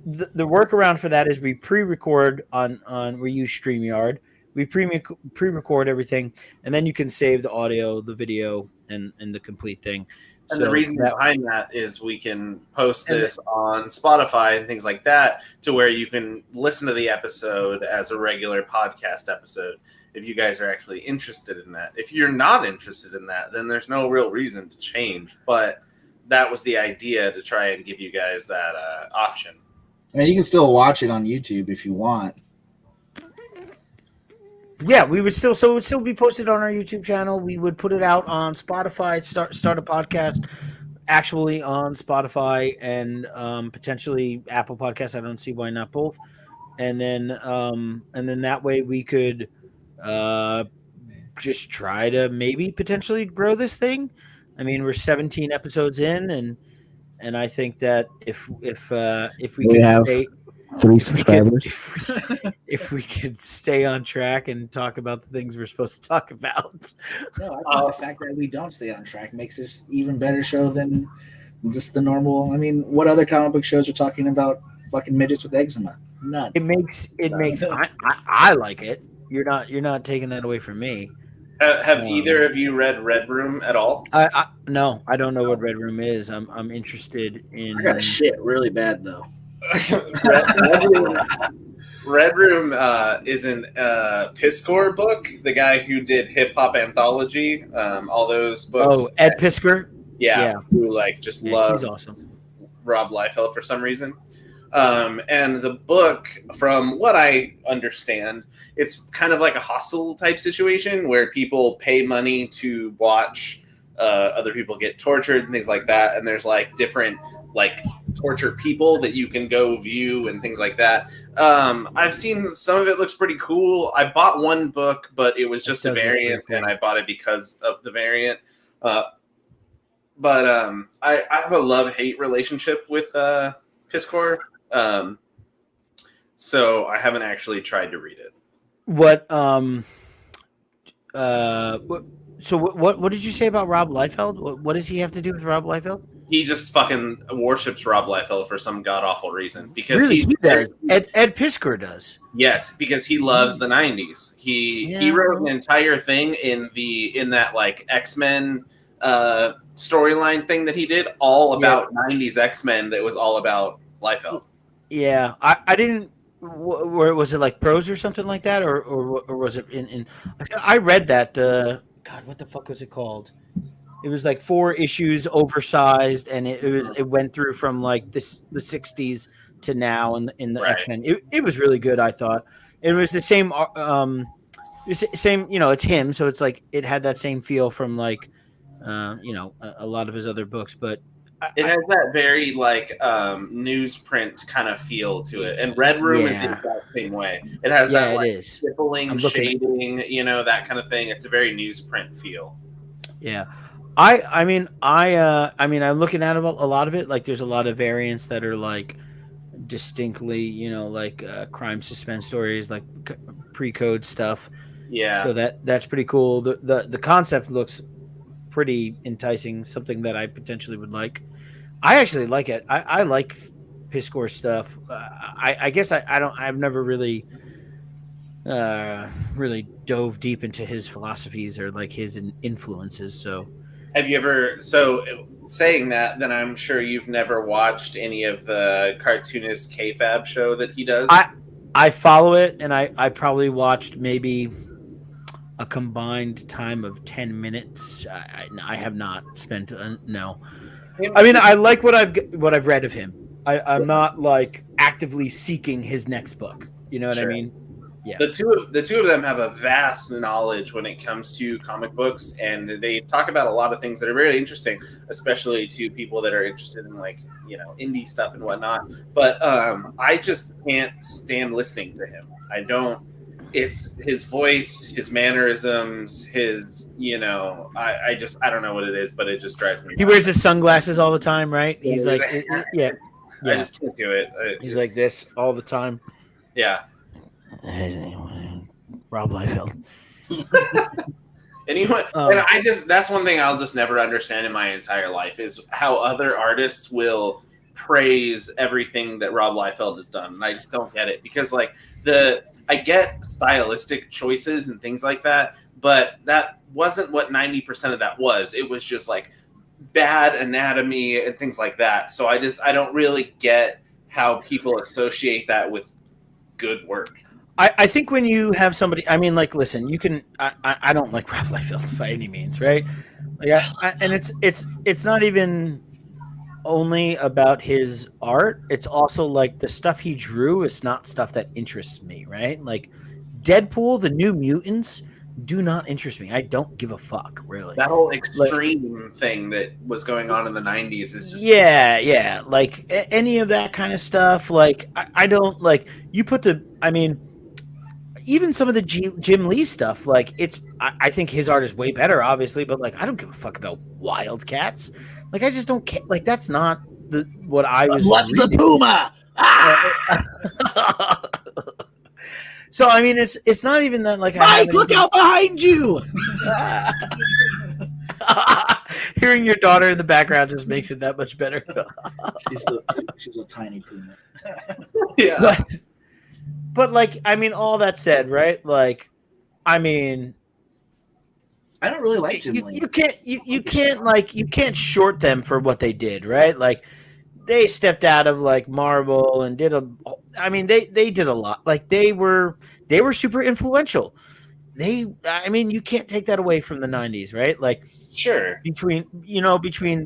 the workaround for that is we pre-record on we use StreamYard. We pre-record everything, and then you can save the audio, the video, and the complete thing. And the reason behind that is we can post this on Spotify and things like that to where you can listen to the episode as a regular podcast episode if you guys are actually interested in that. If you're not interested in that, then there's no real reason to change. But that was the idea, to try and give you guys that option. I mean, you can still watch it on YouTube if you want. Yeah, it would still be posted on our YouTube channel. We would put it out on Spotify, start a podcast actually on Spotify and potentially Apple Podcasts. I don't see why not both. And then that way we could just try to maybe potentially grow this thing. I mean, we're 17 episodes in, and I think that if we can stay. 3 If we if we could stay on track and talk about the things we're supposed to talk about. No, I think the fact that we don't stay on track makes this even better show than just the normal. I mean, what other comic book shows are talking about fucking midgets with eczema? None. It makes I like it. You're not taking that away from me. Have either of you read Red Room at all? No, I don't know what Red Room is. I'm interested in. I got a shit really bad though. Red Room is an Piskor book. The guy who did Hip Hop Anthology, all those books. Oh, Ed Piskor. Yeah, who like just loves he's awesome. Rob Liefeld for some reason. And the book, from what I understand, it's kind of like a hostel type situation where people pay money to watch other people get tortured and things like that. And there's like different like torture people that you can go view and things like that. I've seen some of it looks pretty cool. I bought one book, but it was just a variant, and I bought it because of the variant. But I have a love-hate relationship with Piskor. So I haven't actually tried to read it. So what did you say about Rob Liefeld? What does he have to do with Rob Liefeld? He just fucking worships Rob Liefeld for some god awful reason. Because really, he does. Ed Piskor does. Yes, because he loves the '90s. He wrote an entire thing in that like X-Men storyline thing that he did, all about '90s X-Men. That was all about Liefeld. Yeah, I didn't. Where was it, like prose or something like that, or was it in? I read that. God, what the fuck was it called? It was like 4 issues, oversized, and it went through from like the '60s to now in the X-Men. It was really good. I thought it was the same. Same, it's him, so it's like it had that same feel from like a lot of his other books, but. It has that very like newsprint kind of feel to it, and Red Room is the exact same way. It has that like stippling, shading, that kind of thing. It's a very newsprint feel. Yeah, I'm looking at a lot of it. Like, there's a lot of variants that are like distinctly, like crime suspense stories, like pre-code stuff. Yeah. So that's pretty cool. The concept looks pretty enticing, something that I potentially would like. I actually like it. I like Piskor stuff. I guess I've never really dove deep into his philosophies or like his influences. So have you ever, saying that, then I'm sure you've never watched any of the cartoonist K-Fab show that he does? I follow it, and I probably watched maybe a combined time of 10 minutes. I have not spent no. I mean, I like what I've read of him. I'm not like actively seeking his next book. You know what I mean? Yeah. The two of them have a vast knowledge when it comes to comic books, and they talk about a lot of things that are very interesting, especially to people that are interested in like indie stuff and whatnot. But I just can't stand listening to him. I don't. It's his voice, his mannerisms, his, I don't know what it is, but it just drives me nuts. He wears his sunglasses all the time, right? He's like, I just can't do it. He's like this all the time. Yeah. Rob Liefeld. Anyway, and that's one thing I'll just never understand in my entire life is how other artists will praise everything that Rob Liefeld has done. And I just don't get it because like I get stylistic choices and things like that, but that wasn't what 90% of that was. It was just like bad anatomy and things like that. So I don't really get how people associate that with good work. I think when you have somebody, I mean, like, listen, you can. I don't like Rob Liefeld by any means, right? Like, and it's not even only about his art. It's also like the stuff he drew is not stuff that interests me, right? Like Deadpool, the New Mutants do not interest me. I don't give a fuck, really. That whole extreme thing that was going on in the 90s is just like any of that kind of stuff. Like I don't like you put even some of the Jim Lee stuff, like I think his art is way better, obviously, but like I don't give a fuck about Wildcats. Like I just don't care. Like that's not what I was. What's the Puma? So I mean, it's not even that like Mike, look out behind you! Hearing your daughter in the background just makes it that much better. she's a tiny puma. Yeah. But like, I mean, all that said, right? Like, I mean, I don't really like Jim Lee. you can't short them for what they did, right? Like, they stepped out of like Marvel and did they did a lot. Like they were super influential. You can't take that away from the 90s, right? Like Sure. between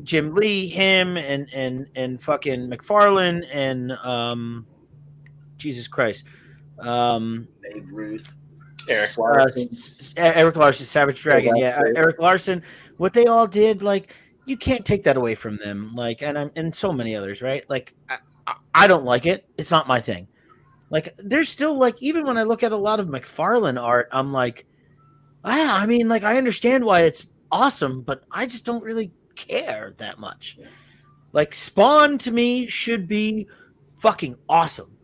Jim Lee, him and fucking McFarlane and Jesus Christ. Babe Ruth. Eric Larson. Eric Larson, Savage Dragon, Eric Larson. What they all did, like, you can't take that away from them. Like, and so many others, right? Like, I don't like it. It's not my thing. Like, there's still like, even when I look at a lot of McFarlane art, I'm like, I mean, like, I understand why it's awesome, but I just don't really care that much. Like, Spawn to me should be fucking awesome.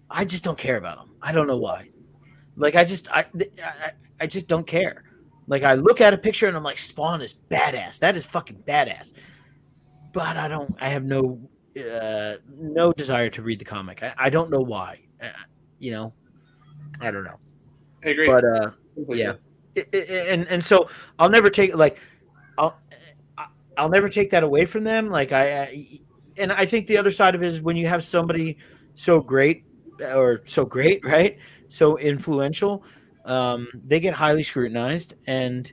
I just don't care about him. I don't know why. Like, I just don't care. Like, I look at a picture and I'm like, Spawn is badass. That is fucking badass. But I have no desire to read the comic. I don't know why. I don't know. I agree. But yeah. And so I'll never take I'll never take that away from them. Like and I think the other side of it is when you have somebody so great, right? So influential, they get highly scrutinized, and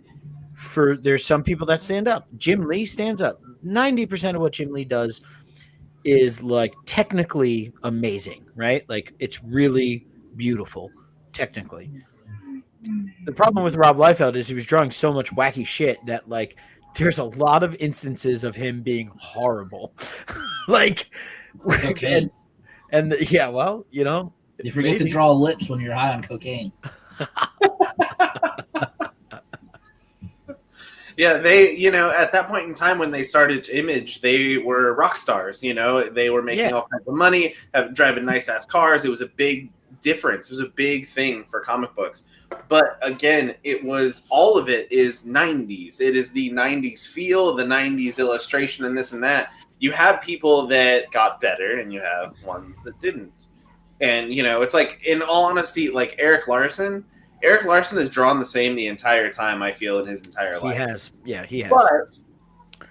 there's some people that stand up. Jim Lee stands up. 90% of what Jim Lee does is like technically amazing, right? Like it's really beautiful technically. The problem with Rob Liefeld is he was drawing so much wacky shit that like there's a lot of instances of him being horrible. Like, Okay. and yeah, well, You forget to draw lips when you're high on cocaine. Yeah, they, at that point in time when they started Image, they were rock stars. They were making all kinds of money, driving nice ass cars. It was a big difference. It was a big thing for comic books. But again, all of it is 90s. It is the 90s feel, the 90s illustration, and this and that. You have people that got better, and you have ones that didn't. And, it's like, in all honesty, like Eric Larson has drawn the same the entire time, I feel, in his entire life. He has. Yeah, he has. But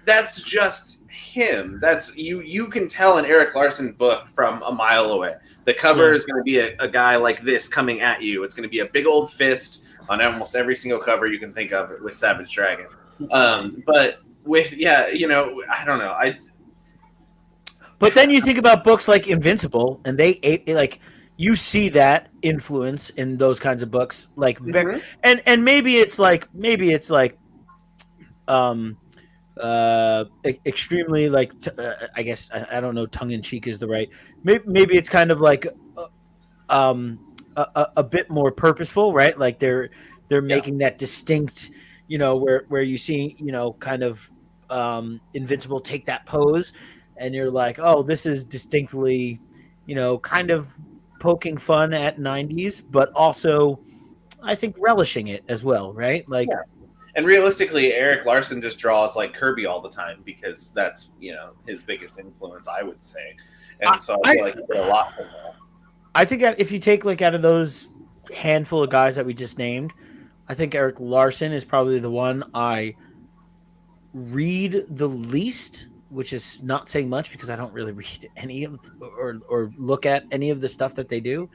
that's just him. That's you can tell an Eric Larson book from a mile away. The cover is going to be a guy like this coming at you. It's going to be a big old fist on almost every single cover you can think of with Savage Dragon. But with, I don't know. But then you think about books like Invincible, and you see that influence in those kinds of books, like very, and maybe it's like extremely like I guess I don't know, tongue in cheek is the right. Maybe it's kind of like a bit more purposeful, right? Like they're making that distinct, where you see kind of Invincible take that pose. And you're like, oh, this is distinctly, kind of poking fun at 90s, but also, I think, relishing it as well, right? Like, And realistically, Eric Larson just draws like Kirby all the time because that's, his biggest influence, I would say. And so I feel like he did a lot from that. I think if you take like out of those handful of guys that we just named, I think Eric Larson is probably the one I read the least, which is not saying much because I don't really read any of or look at any of the stuff that they do.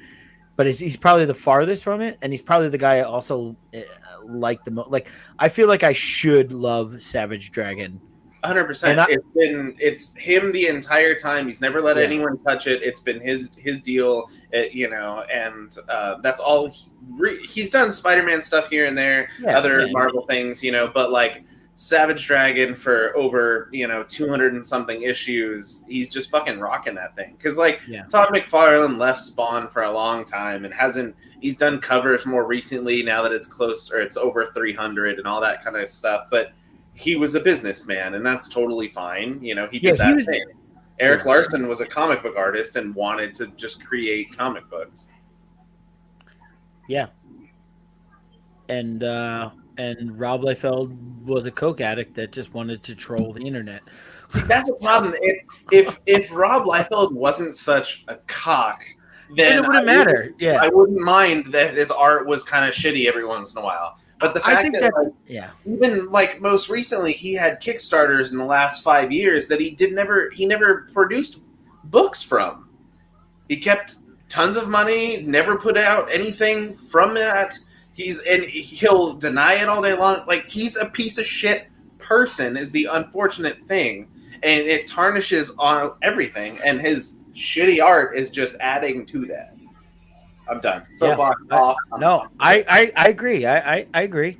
But he's probably the farthest from it, and he's probably the guy I also like the most. Like, I feel like I should love Savage Dragon. 100%. It's him the entire time. He's never let anyone touch it. It's been his deal, and that's all. He's done Spider-Man stuff here and there, other Marvel things, but like Savage Dragon for over 200 and something issues, he's just fucking rocking that thing. Because Todd McFarlane left Spawn for a long time and he's done covers more recently now that it's over 300 and all that kind of stuff. But he was a businessman, and that's totally fine. He did that thing. Eric Larson was a comic book artist and wanted to just create comic books. Yeah. And Rob Liefeld was a coke addict that just wanted to troll the internet. That's the problem. If Rob Liefeld wasn't such a cock, then it wouldn't matter. Yeah, I wouldn't mind that his art was kind of shitty every once in a while. But the fact that even like most recently he had Kickstarters in the last 5 years that he never produced books from. He kept tons of money, never put out anything from that. He'll deny it all day long. Like, he's a piece of shit person is the unfortunate thing, and it tarnishes on everything, and his shitty art is just adding to that. I'm done. Soapbox off. I agree. I agree.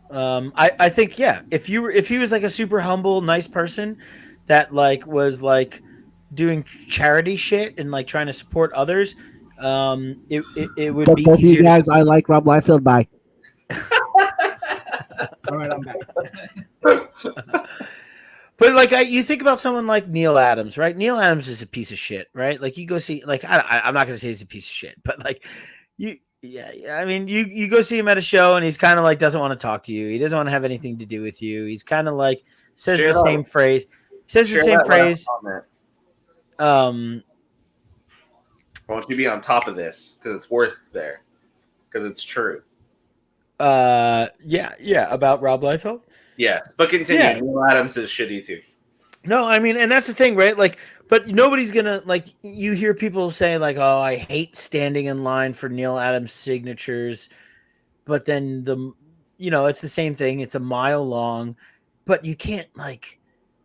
I think if he was like a super humble, nice person that like was like doing charity shit and like trying to support others, it would be both of you easier. guys, I like Rob Liefeld. Bye. All right, I'm back. But like you think about someone like Neil Adams, right? Neil Adams is a piece of shit, right? Like you go see, like I'm not gonna say he's a piece of shit, but like you go see him at a show and he's kind of like doesn't want to talk to you. He doesn't want to have anything to do with you. He's kind of like says the same phrase. I want you to be on top of this because it's worth there because it's true. About Rob Liefeld. Yes, but continue. Yeah. Neil Adams is shitty too. No, I mean, and that's the thing, right? Like, but nobody's gonna like. You hear people say like, "Oh, I hate standing in line for Neil Adams signatures," but then it's the same thing. It's a mile long, but you can't like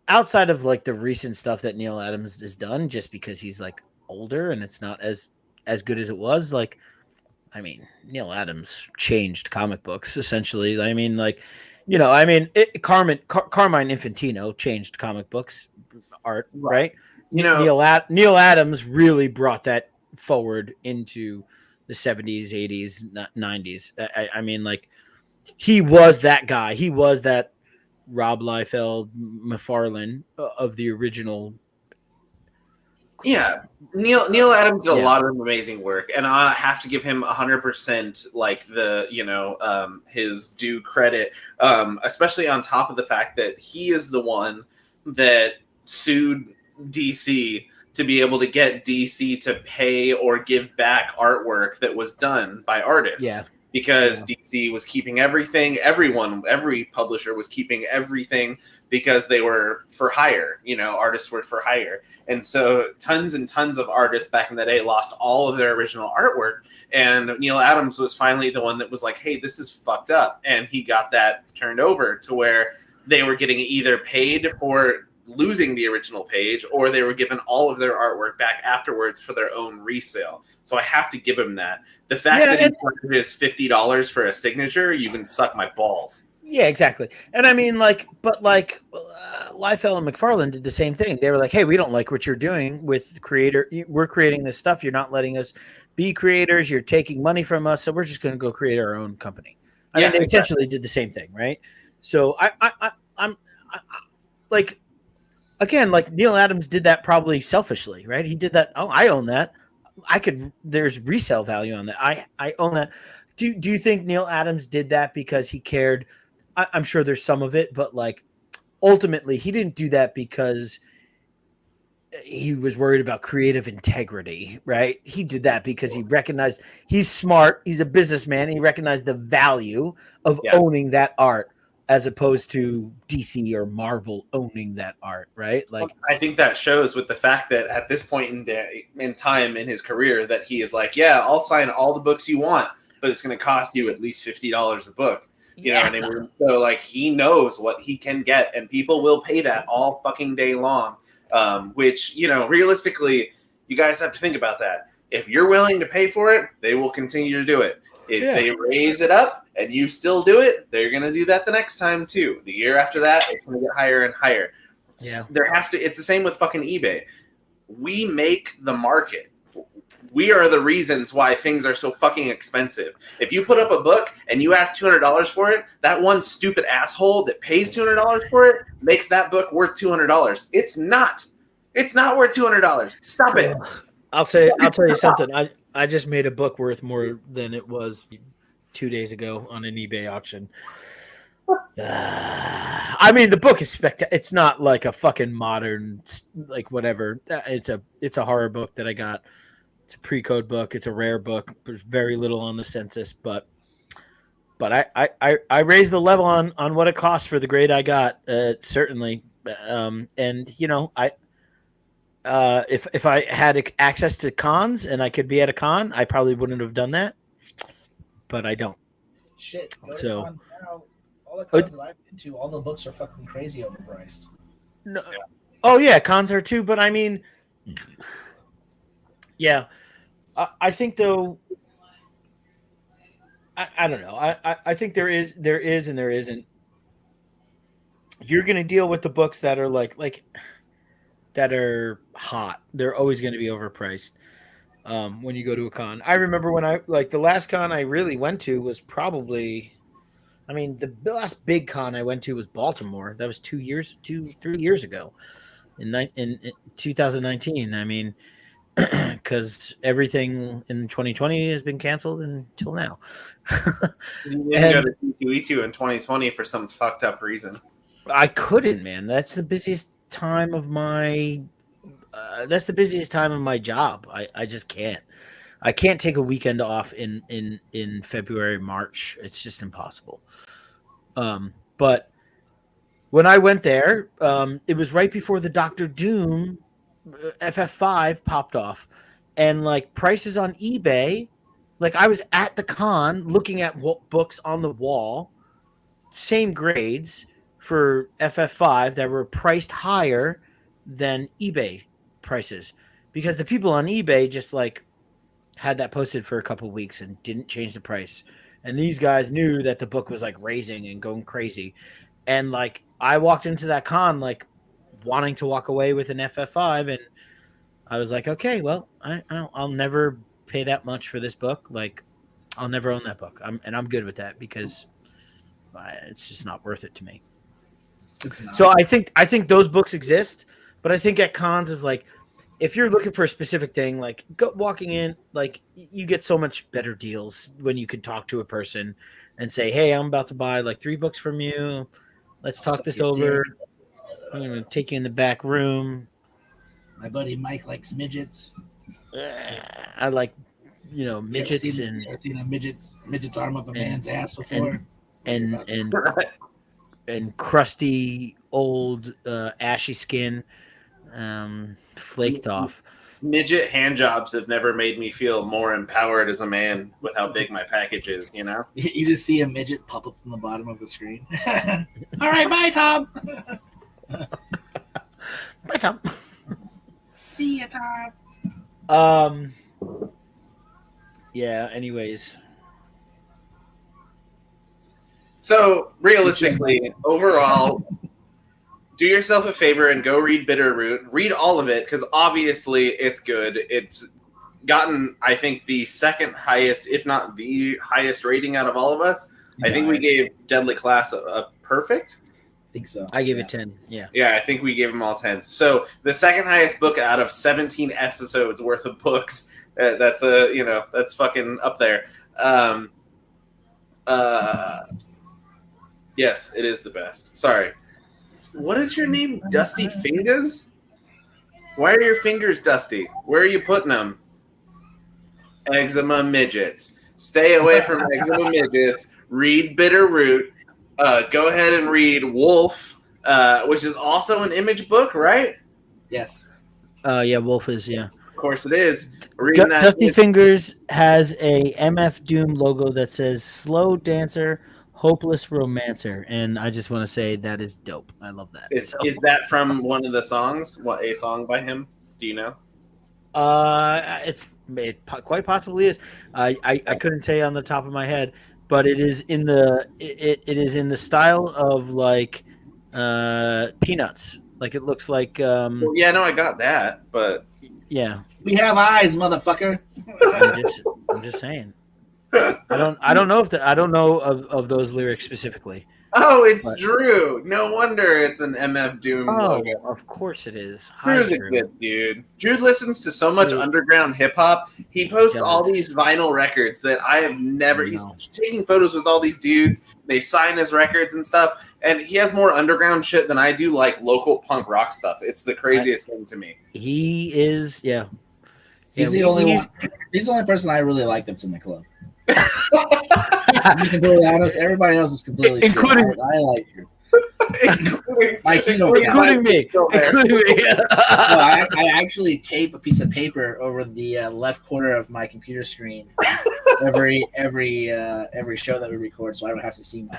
outside of like the recent stuff that Neil Adams has done, just because he's like older and it's not as good as it was. Like, I mean, Neil Adams changed comic books essentially. I mean, like. Carmine Infantino changed comic books art, right? Neil Adams really brought that forward into the 70s, 80s, 90s. I mean, like, he was that guy. He was that Rob Liefeld, McFarlane of the original. Yeah, Neil Adams did a lot of amazing work, and I have to give him 100% like his due credit, especially on top of the fact that he is the one that sued DC to be able to get DC to pay or give back artwork that was done by artists. Yeah. Because DC was keeping everything, every publisher was keeping everything because they were for hire, artists were for hire. And so tons and tons of artists back in the day lost all of their original artwork. And Neil Adams was finally the one that was like, hey, this is fucked up. And he got that turned over to where they were getting either paid for losing the original page or they were given all of their artwork back afterwards for their own resale. So I have to give him that. The fact that he charges $50 for a signature, you can suck my balls. Yeah, exactly. And I mean, Liefeld and McFarlane did the same thing. They were like, hey, we don't like what you're doing with creator. We're creating this stuff. You're not letting us be creators. You're taking money from us. So we're just going to go create our own company. I mean, they essentially did the same thing, right? So I'm like, again, like Neil Adams did that probably selfishly, right? He did that. Oh, I own that. There's resale value on that. I own that. Do you think Neil Adams did that because he cared? I'm sure there's some of it, but like ultimately he didn't do that because he was worried about creative integrity, right? He did that because he recognized he's smart. He's a businessman. He recognized the value of owning that art as opposed to DC or Marvel owning that art, right? Like, I think that shows with the fact that at this point in time in his career that he is like, yeah, I'll sign all the books you want, but it's going to cost you at least $50 a book. You know what I mean? So like he knows what he can get, and people will pay that all fucking day long. Which, realistically, you guys have to think about that. If you're willing to pay for it, they will continue to do it. If they raise it up and you still do it, they're going to do that the next time too. The year after that, it's going to get higher and higher. Yeah. It's the same with fucking eBay. We make the market. We are the reasons why things are so fucking expensive. If you put up a book and you ask $200 for it, that one stupid asshole that pays $200 for it makes that book worth $200. It's not. It's not worth $200. Stop it. I'll tell you something. I just made a book worth more than it was 2 days ago on an eBay auction. I mean, the book is spectacular. It's not like a fucking modern, like whatever. It's a horror book that I got. It's a pre-code book. It's a rare book. There's very little on the census, but I raised the level on what it costs for the grade I got. Certainly, and you know, if I had access to cons and I could be at a con, I probably wouldn't have done that, but I don't. Shit. Go to So- cons now. All the cons that I've been to, all the books are fucking crazy overpriced. No. Oh yeah, cons are too, but I mean, yeah, I think though. I don't know. I think there is and there isn't. You're gonna deal with the books that are like that are hot. They're always going to be overpriced when you go to a con. I remember when the last con I really went to was probably. I mean, the last big con I went to was Baltimore. That was 3 years ago, in 2019. I mean, because everything in 2020 has been canceled until now. You didn't go to T2E2 in 2020 for some fucked up reason. I couldn't, man. That's the busiest time of my. That's the busiest time of my job. I just can't. I can't take a weekend off in February, March. It's just impossible. But when I went there, it was right before the Doctor Doom FF5 popped off, and like prices on eBay, like I was at the con looking at books on the wall, same grades for FF5 that were priced higher than eBay prices, because the people on eBay just like had that posted for a couple weeks and didn't change the price. And these guys knew that the book was like raising and going crazy. And like I walked into that con like wanting to walk away with an FF5, and I was like, okay, well, I'll never pay that much for this book. Like I'll never own that book. I'm good with that because it's just not worth it to me. It's not. So I think those books exist, but I think at cons is like, if you're looking for a specific thing, like walking in, like you get so much better deals when you can talk to a person and say, hey, I'm about to buy like 3 books from you. Let's talk this over. I'm going to take you in the back room. My buddy Mike likes midgets. I like, midgets Ever seen a midget's arm up a man's ass before? and crusty old ashy skin, flaked off. Midget hand jobs have never made me feel more empowered as a man with how big my package is, you know? You just see a midget pop up from the bottom of the screen. All right, bye, Tom. Bye, Tom. See ya, Tom. Yeah. Anyways. So realistically, overall, do yourself a favor and go read Bitterroot. Read all of it because obviously it's good. It's gotten, I think, the second highest, if not the highest rating out of all of us. I think we gave Deadly Class a perfect. I think so. I gave it 10. Yeah. Yeah, I think we gave them all 10s. So the second highest book out of 17 episodes worth of books. That's fucking up there. Yes, it is the best. Sorry. What is your name? Dusty Fingers? Why are your fingers dusty? Where are you putting them? Eczema midgets. Stay away from eczema midgets. Read Bitterroot. Go ahead and read Wolf, which is also an Image book, right? Yes. Yeah, Wolf is, yeah. Of course it is. Reading that. Dusty Fingers has a MF Doom logo that says Slow Dancer, Hopeless Romancer, and I just want to say that is dope. I love that. Is that from one of the songs? What, a song by him? Do you know? It quite possibly is. I couldn't say on the top of my head, but it is in the it is in the style of like Peanuts. Like it looks like Well, yeah, no, I got that, but yeah. We have eyes, motherfucker. I'm just saying. I don't know of those lyrics specifically. Oh, it's But- Drew. No wonder it's an MF Doom Oh, logo. of course it is. Hi, Drew's a Drew. good dude. Drew listens to so much Drew. underground hip hop. He posts all Does. these vinyl records that I have never. I He's know. taking photos with all these dudes. They sign his records and stuff, and he has more underground shit than I do, like local punk rock stuff. It's the craziest thing to me. He is, yeah. He's Yeah, the only we- one. He's the only person I really like that's in the club. To be completely honest, everybody else is completely shit. Including- I like you. including, Mike, you don't Including me. Still there. Including me. No, I actually tape a piece of paper over the left corner of my computer screen every show that we record, so I don't have to see my.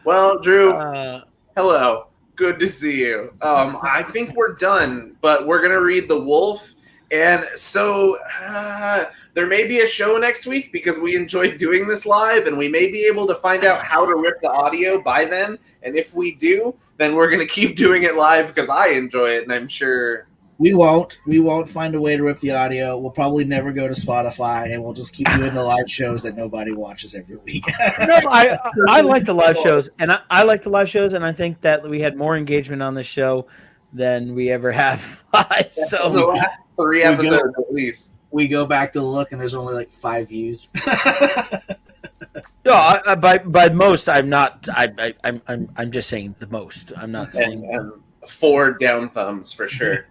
Well, Drew, Uh, hello. Good to see you. I think we're done, but we're gonna read The Wolf, and so there may be a show next week because we enjoyed doing this live, and we may be able to find out how to rip the audio by then. And if we do, then we're gonna keep doing it live because I enjoy it, and I'm sure. We won't find a way to rip the audio. We'll probably never go to Spotify, and we'll just keep doing the live shows that nobody watches every week. no, I like the live shows, and I like the live shows, and I think that we had more engagement on the show than we ever have live. The So last 3 go. episodes at least. We go back to look, and there's only like 5 views. no, by most, I'm not. I'm just saying the most. I'm not saying. And 4 down thumbs for sure.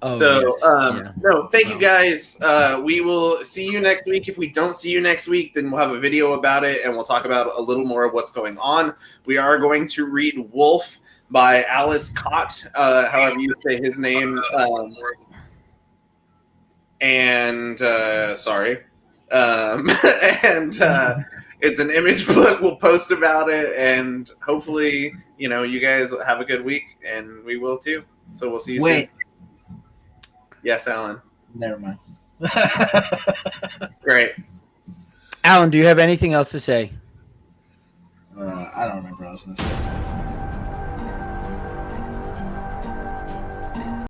Oh, So, yes, yeah. no, thank you guys. We will see you next week. If we don't see you next week, then we'll have a video about it and we'll talk about a little more of what's going on. We are going to read Wolf by Alice Cott, however you say his name. Sorry. It's an image book. We'll post about it, and hopefully, you guys have a good week, and we will too. So we'll see you Wait, soon. Yes, Alan. never mind. Great. Alan, do you have anything else to say? I don't remember what I was going to say.